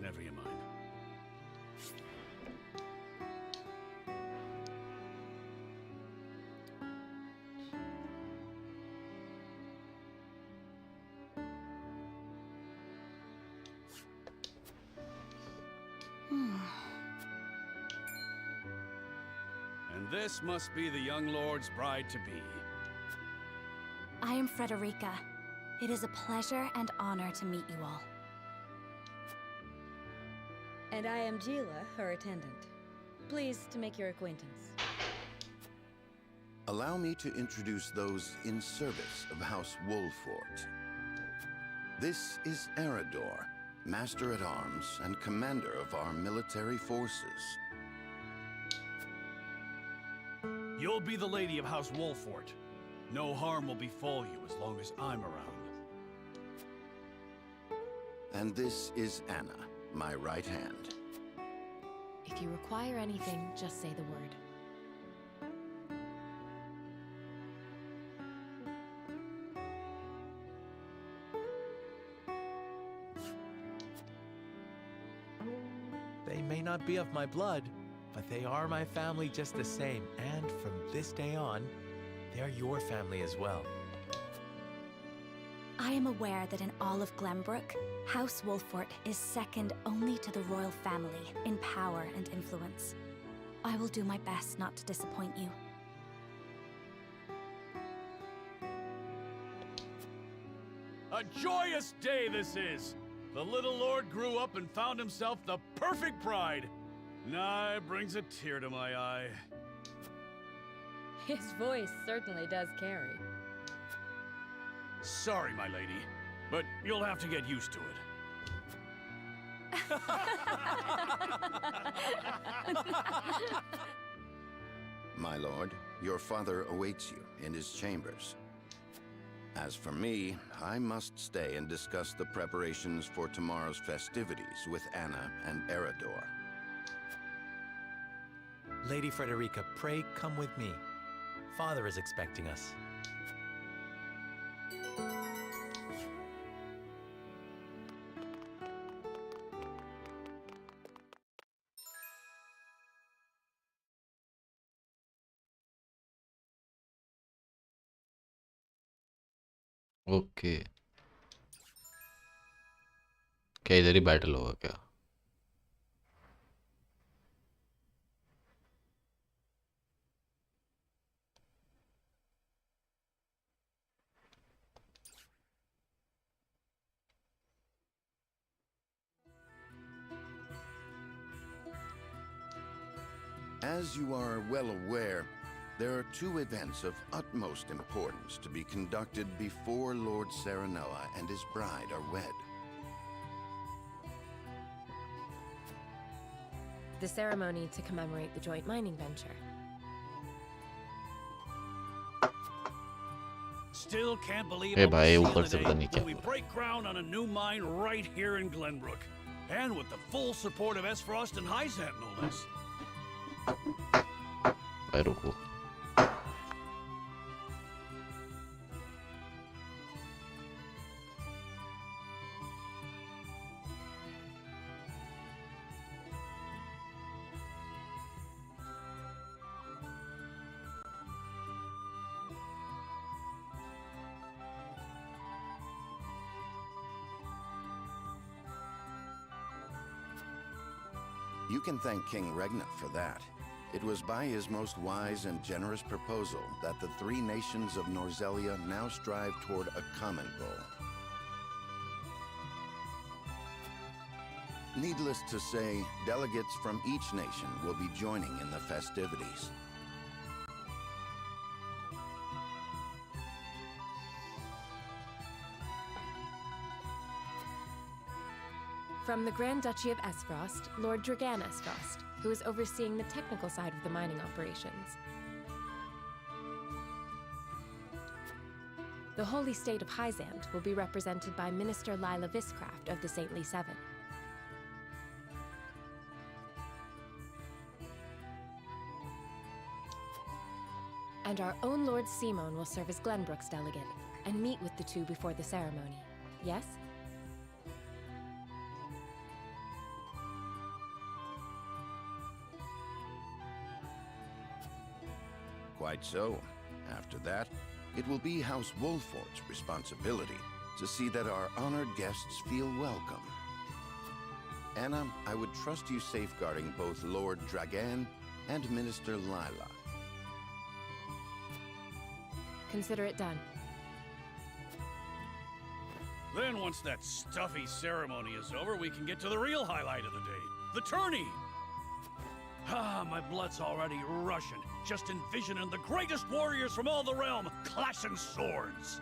never you mind. And this must be the young lord's bride-to-be. I am Frederica. It is a pleasure and honor to meet you all. And I am Gila, her attendant. Pleased to make your acquaintance. Allow me to introduce those in service of House Wolfort. This is Eridor, Master-at-Arms and Commander of our military forces. You'll be the lady of House Wolfort. No harm will befall you as long as I'm around. And this is Anna, my right hand. If you require anything, just say the word. They may not be of my blood, but they are my family just the same. And from this day on, they're your family as well. I am aware that in all of Glenbrook, House Wolfort is second only to the royal family in power and influence. I will do my best not to disappoint you. A joyous day this is! The little lord grew up and found himself the perfect bride. Nigh brings a tear to my eye. His voice certainly does carry. Sorry, my lady, but you'll have to get used to it. My lord, your father awaits you in his chambers. As for me, I must stay and discuss the preparations for tomorrow's festivities with Anna and Eridor. Lady Frederica, pray come with me. Father is expecting us. Okay, क्या इधर ही battle होगा क्या? As you are well aware, there are two events of utmost importance to be conducted before Lord Serenoa and his bride are wed. The ceremony to commemorate the joint mining venture. Still can't believe Hey I भाई, will see ऊपर the से day पता नहीं क्या when we break ground on a new mine right here in Glenbrook. And with the full support of S. Frost and Hyzant, no less. भाई रुको। You can thank King Regna for that. It was by his most wise and generous proposal that the three nations of Norzelia now strive toward a common goal. Needless to say, delegates from each nation will be joining in the festivities. From the Grand Duchy of Esfrost, Lord Dragan Esfrost, who is overseeing the technical side of the mining operations. The Holy State of Hyzant will be represented by Minister Lila Viscraft of the Saintly Seven. And our own Lord Simon will serve as Glenbrook's delegate and meet with the two before the ceremony. Yes? Quite so. After that, it will be House Wolfort's responsibility to see that our honored guests feel welcome. Anna, I would trust you safeguarding both Lord Dragan and Minister Lila. Consider it done. Then once that stuffy ceremony is over, we can get to the real highlight of the day. The tourney! Ah, my blood's already rushing, just envisioning the greatest warriors from all the realm clashing swords.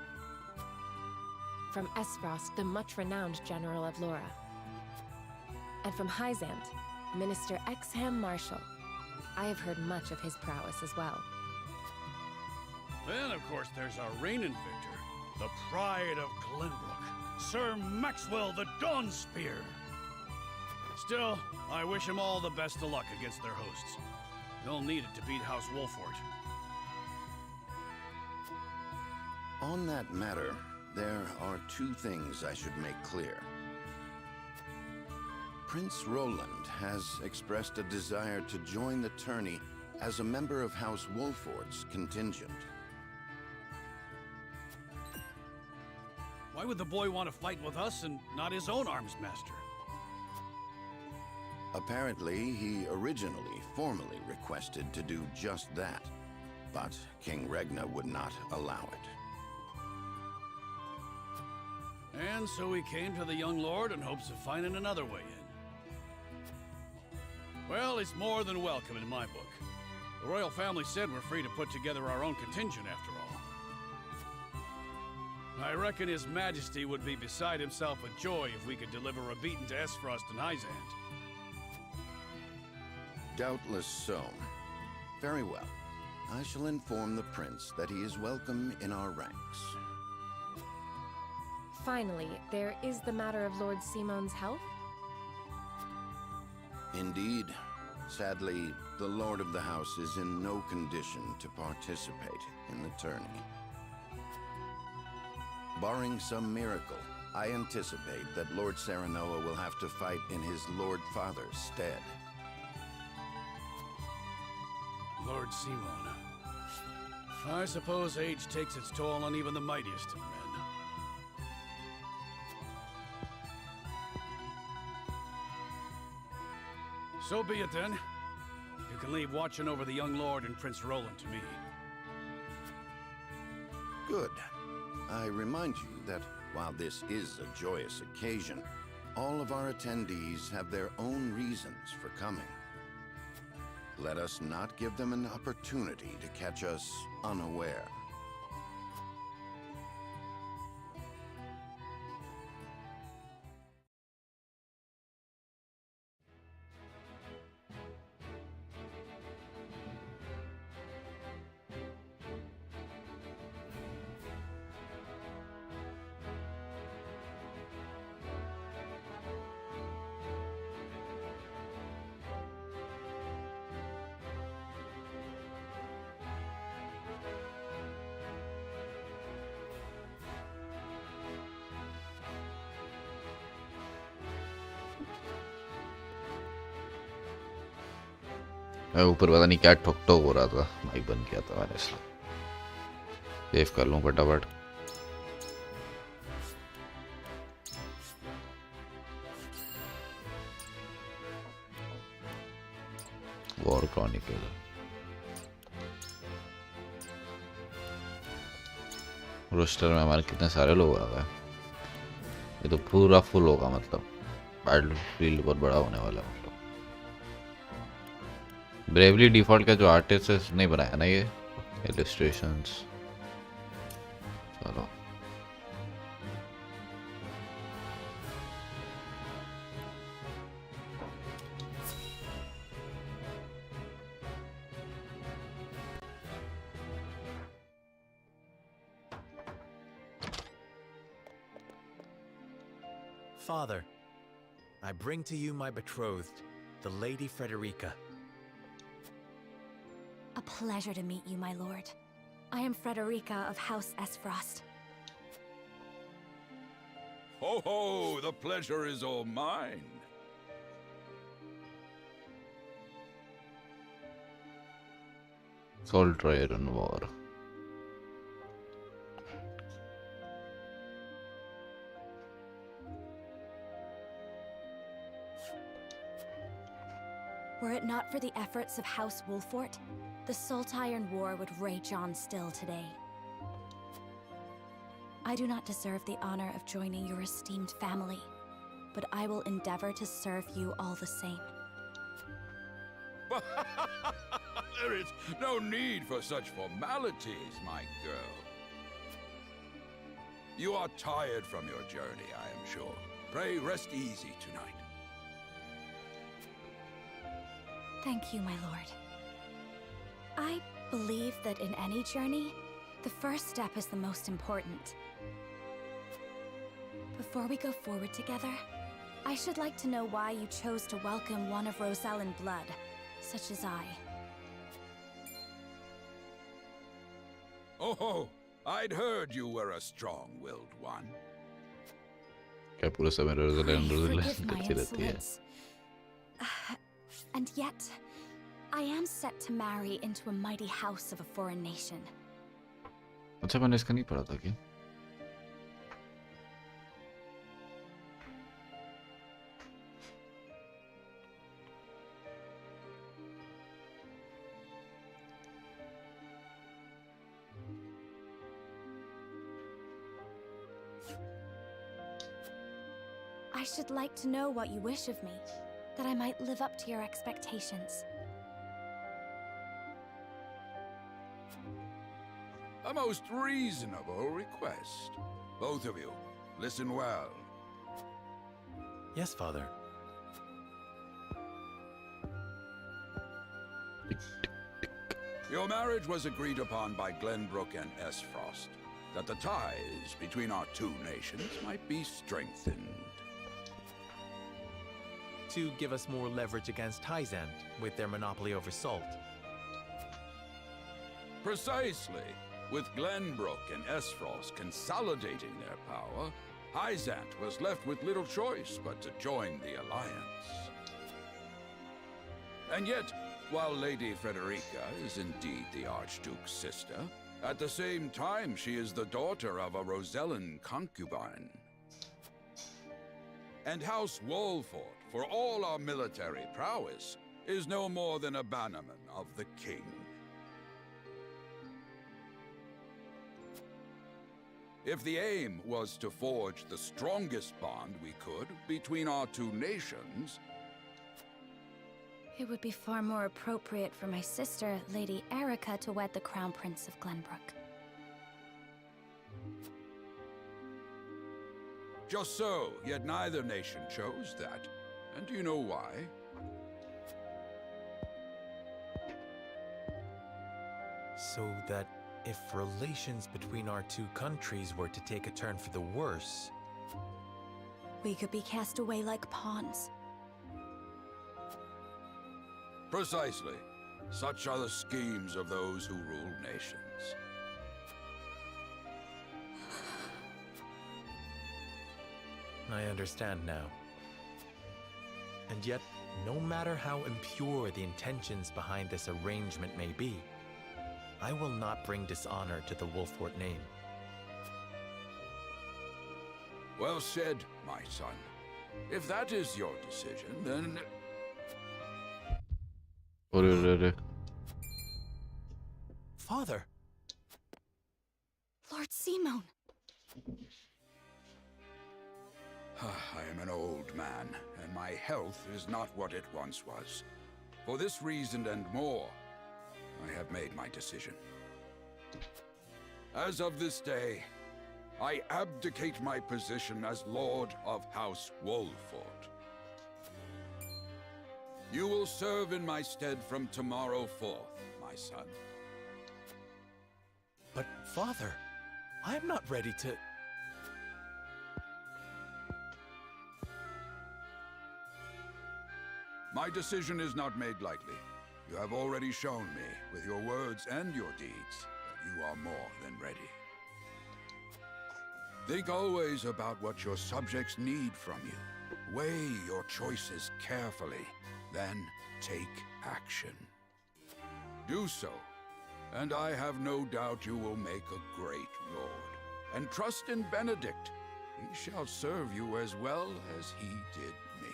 From Esfrost, the much-renowned General of Laura. And from Hyzant, Minister Exham Marshall. I have heard much of his prowess as well. Then, of course, there's our reigning victor, the pride of Glenbrook, Sir Maxwell the Dawnspear. Still, I wish him all the best of luck against their hosts. They'll need it to beat House Wolfort. On that matter, there are two things I should make clear. Prince Roland has expressed a desire to join the tourney as a member of House Wolfort's contingent. Why would the boy want to fight with us and not his own arms master? Apparently, he originally formally requested to do just that, but King Regna would not allow it. And so he came to the young lord in hopes of finding another way in. Well, he's more than welcome in my book. The royal family said we're free to put together our own contingent after all. I reckon His Majesty would be beside himself with joy if we could deliver a beating to Esfrost and Hyzant. Doubtless so. Very well. I shall inform the prince that he is welcome in our ranks. Finally, there is the matter of Lord Simon's health. Indeed. Sadly, the Lord of the House is in no condition to participate in the tourney. Barring some miracle, I anticipate that Lord Serenoa will have to fight in his Lord Father's stead. Lord Simon. I suppose age takes its toll on even the mightiest of men. So be it then. You can leave watching over the young lord and Prince Roland to me. Good. I remind you that while this is a joyous occasion, all of our attendees have their own reasons for coming. Let us not give them an opportunity to catch us unaware. ऊपर पता नहीं क्या ठोक ठोक हो रहा था, mic बंद किया था मैंने, इसलिए सेव कर लूं फटाफट। वॉर क्रॉनिकल रोस्टर में हमारे कितने सारे लोग आ गए, ये तो पूरा फुल होगा, मतलब बैटलफील्ड बहुत बड़ा होने वाला है। ब्रेवली डिफॉल्ट का जो आर्टिस्ट है नहीं बनाया ना ये इलस्ट्रेशंस। चलो Father, I bring to you my betrothed, the Lady Frederica. A pleasure to meet you, my lord. I am Frederica of House Esfrost. Ho ho! The pleasure is all mine. Salt Iron War. Were it not for the efforts of House Wolfort, the Salt Iron War would rage on still today. I do not deserve the honor of joining your esteemed family, but I will endeavor to serve you all the same. There is no need for such formalities, my girl. You are tired from your journey, I am sure. Pray rest easy tonight. Thank you, my lord. I believe that in any journey, the first step is the most important. Before we go forward together, I should like to know why you chose to welcome one of Rosellan blood, such as I. Oh, I'd heard you were a strong-willed one. क्या पूरा समय रोज़लैंड Forgive my करती रहती है। insolence. And yet, I am set to marry into a mighty house of a foreign nation. अच्छा मैंने इसका नहीं पढ़ा था क्या? I should like to know what you wish of me, that I might live up to your expectations. A most reasonable request. Both of you, listen well. Yes, Father. Your marriage was agreed upon by Glenbrook and Esfrost, that the ties between our two nations might be strengthened. To give us more leverage against Hyzant with their monopoly over salt. Precisely. With Glenbrook and Esfrost consolidating their power, Hyzant was left with little choice but to join the alliance. And yet, while Lady Frederica is indeed the Archduke's sister, at the same time she is the daughter of a Rosellan concubine. And House Wolfort, for all our military prowess, is no more than a bannerman of the king. If the aim was to forge the strongest bond we could between our two nations, It would be far more appropriate for my sister, Lady Erica, to wed the Crown Prince of Glenbrook. Just so, yet neither nation chose that. And do you know why? So that if relations between our two countries were to take a turn for the worse, we could be cast away like pawns. Precisely. Such are the schemes of those who rule nations. I understand now. And yet, no matter how impure the intentions behind this arrangement may be, I will not bring dishonor to the Wolfort name. Well said, my son. If that is your decision, then... Father! Lord Simon! I am an old man, and my health is not what it once was. For this reason and more, I have made my decision. As of this day, I abdicate my position as Lord of House Wolfort. You will serve in my stead from tomorrow forth, my son. But, Father, I am not ready to... My decision is not made lightly. You have already shown me, with your words and your deeds, that you are more than ready. Think always about what your subjects need from you. Weigh your choices carefully, then take action. Do so, and I have no doubt you will make a great lord. And trust in Benedict. He shall serve you as well as he did me.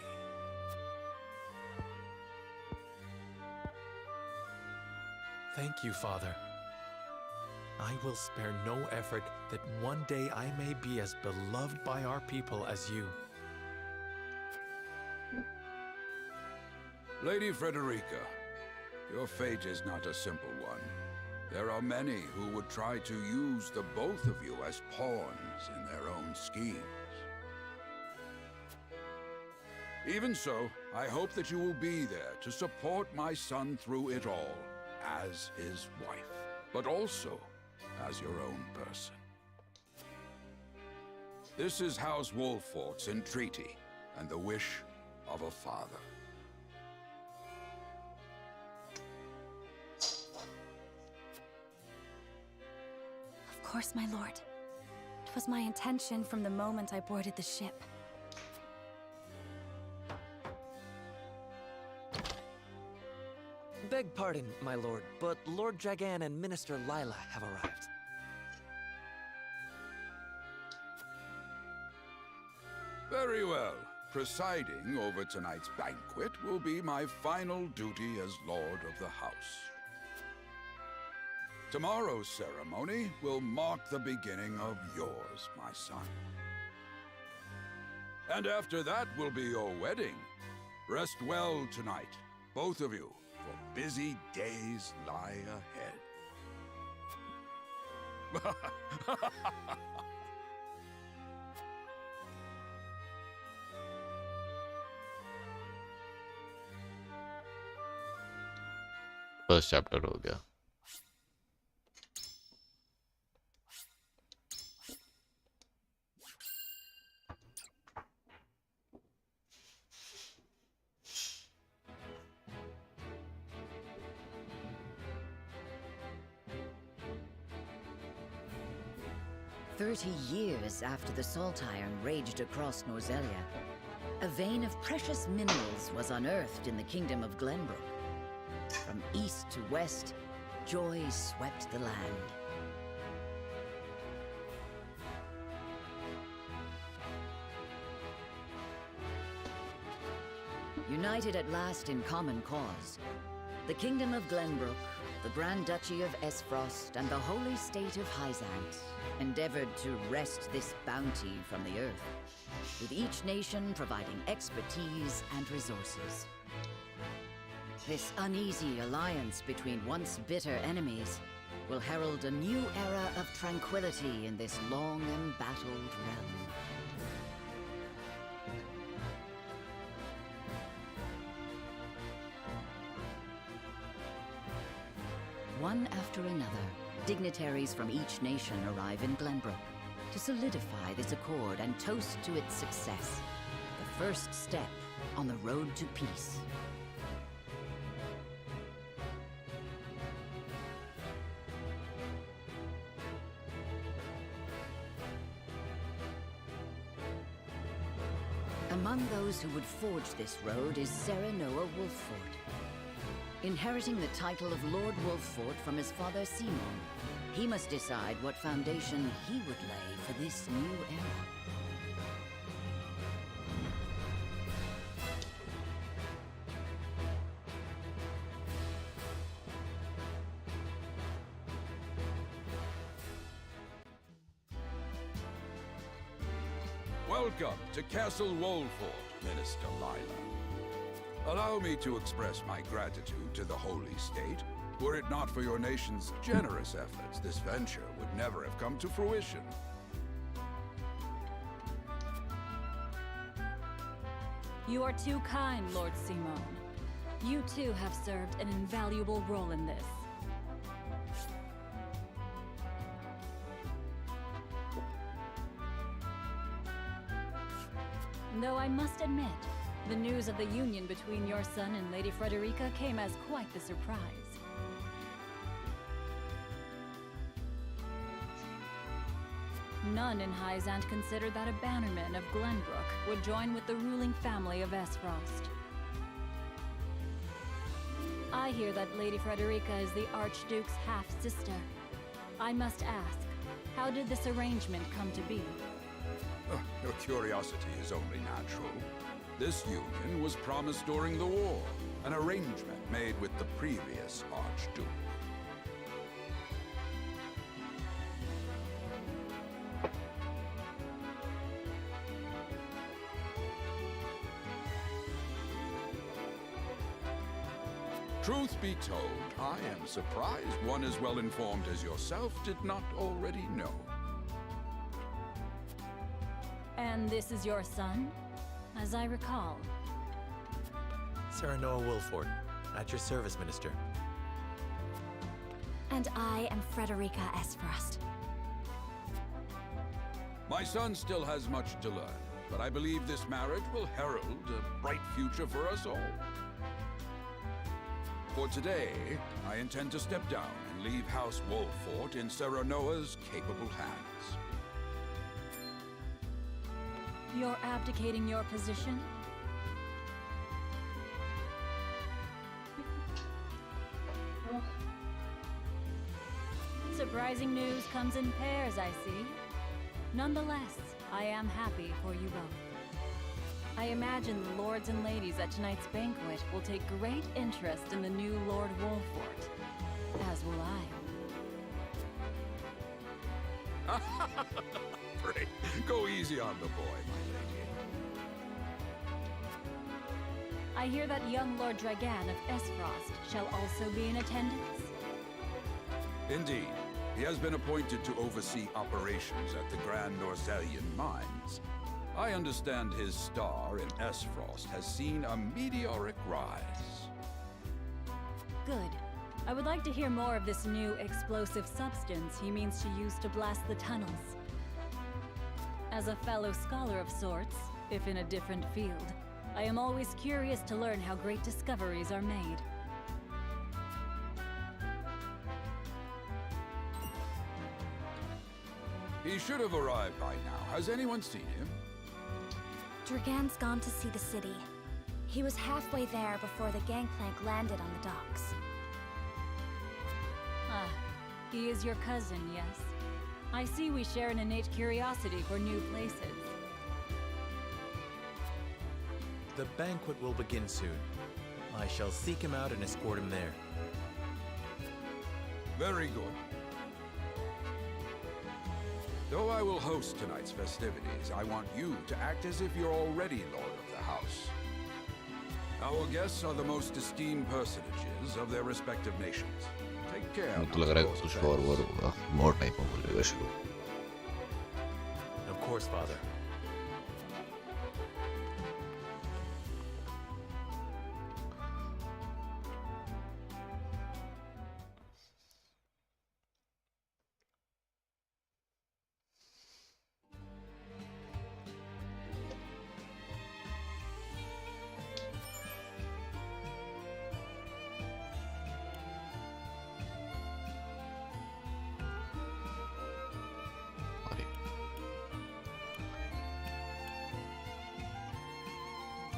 Thank you, Father. I will spare no effort that one day I may be as beloved by our people as you. Lady Frederica, your fate is not a simple one. There are many who would try to use the both of you as pawns in their own schemes. Even so, I hope that you will be there to support my son through it all, as his wife, but also as your own person. This is House Wolfort's entreaty and the wish of a father. Of course, my lord. It was my intention from the moment I boarded the ship. Beg pardon, my lord, but Lord Jagan and Minister Lila have arrived. Very well. Presiding over tonight's banquet will be my final duty as Lord of the House. Tomorrow's ceremony will mark the beginning of yours, my son. And after that will be your wedding. Rest well tonight, both of you, for busy days lie ahead. First chapter हो गया. Years after the Salt Iron raged across Norzelia, a vein of precious minerals was unearthed in the kingdom of Glenbrook. From east to west, joy swept the land. United at last in common cause, the kingdom of Glenbrook, the Grand Duchy of Esfrost, and the holy state of Hyzant endeavored to wrest this bounty from the earth, with each nation providing expertise and resources. This uneasy alliance between once bitter enemies will herald a new era of tranquility in this long embattled realm. One after another, dignitaries from each nation arrive in Glenbrook to solidify this accord and toast to its success, the first step on the road to peace. Among those who would forge this road is Serenoa Wolffort. Inheriting the title of Lord Wolffort from his father Simon, he must decide what foundation he would lay for this new era. Welcome to Castle Wolffort, Minister Lila. Allow me to express my gratitude to the Holy State. Were it not for your nation's generous efforts, this venture would never have come to fruition. You are too kind, Lord Simon. You too have served an invaluable role in this. Though I must admit, the news of the union between your son and Lady Frederica came as quite the surprise. None in Hyzant considered that a bannerman of Glenbrook would join with the ruling family of Esfrost. I hear that Lady Frederica is the Archduke's half-sister. I must ask, how did this arrangement come to be? Your curiosity is only natural. This union was promised during the war, an arrangement made with the previous Archduke. Truth be told, I am surprised one as well informed as yourself did not already know. And this is your son? As I recall. Serenoa Wolffort, at your service, Minister. And I am Frederica Esfrost. My son still has much to learn, but I believe this marriage will herald a bright future for us all. For today, I intend to step down and leave House Wolffort in Serenoa's capable hands. You're abdicating your position? Surprising news comes in pairs, I see. Nonetheless, I am happy for you both. I imagine the lords and ladies at tonight's banquet will take great interest in the new Lord Wolffort, as will I. Pray, go easy on the boy, my lady. I hear that young Lord Dragan of Esfrost shall also be in attendance. Indeed. He has been appointed to oversee operations at the Grand Norzelian mines. I understand his star in Esfrost has seen a meteoric rise. Good. I would like to hear more of this new explosive substance he means to use to blast the tunnels. As a fellow scholar of sorts, if in a different field, I am always curious to learn how great discoveries are made. He should have arrived by now. Has anyone seen him? Dragan's gone to see the city. He was halfway there before the gangplank landed on the docks. Ah, he is your cousin, yes? I see we share an innate curiosity for new places. The banquet will begin soon. I shall seek him out and escort him there. Very good. Though I will host tonight's festivities, I want you to act as if you're already Lord of the House. Our guests are the most esteemed personages of their respective nations. Take care. मुझे तो लग रहा है कुछ और होगा, more type of बोलेगा शुरू. Of course, Father.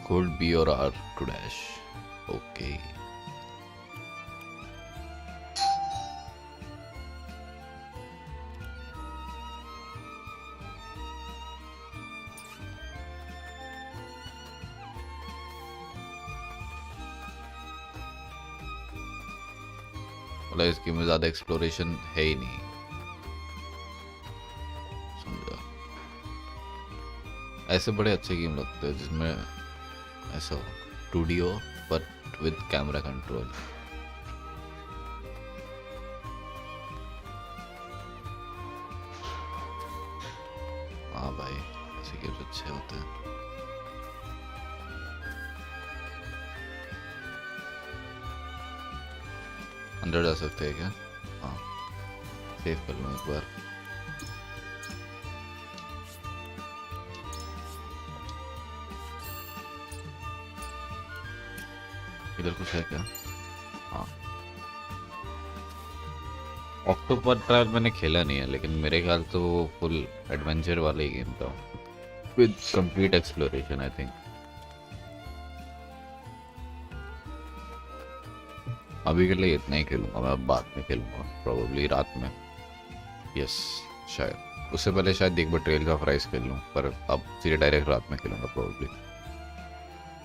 Could be or are to dash. Okay. मतलब इस गेम में ज़्यादा एक्सप्लोरेशन है ही नहीं, समझा. ऐसे बड़े अच्छे गेम लगते हैं जिसमें ऐसा 2D हो बट विद कैमरा कंट्रोल. हाँ भाई, ऐसे गेम्स अच्छे होते हैं. अंदर जा सकते हैं क्या? हाँ, सेव कर लूँ एक बार. इधर कुछ है क्या? हाँ, ऑक्टोपथ ट्रायल मैंने खेला नहीं है, लेकिन मेरे ख्याल तो वो फुल एडवेंचर वाला ही गेम था with complete exploration. I think अभी के लिए इतना ही खेलूंगा मैं, बाद में खेलूंगा प्रोबेबली रात में. यस, शायद उससे पहले शायद एक बार ट्रेल्स ऑफ राइज खेल लूँ, पर अब सीधे डायरेक्ट रात में खेलूंगा प्रोबेबली.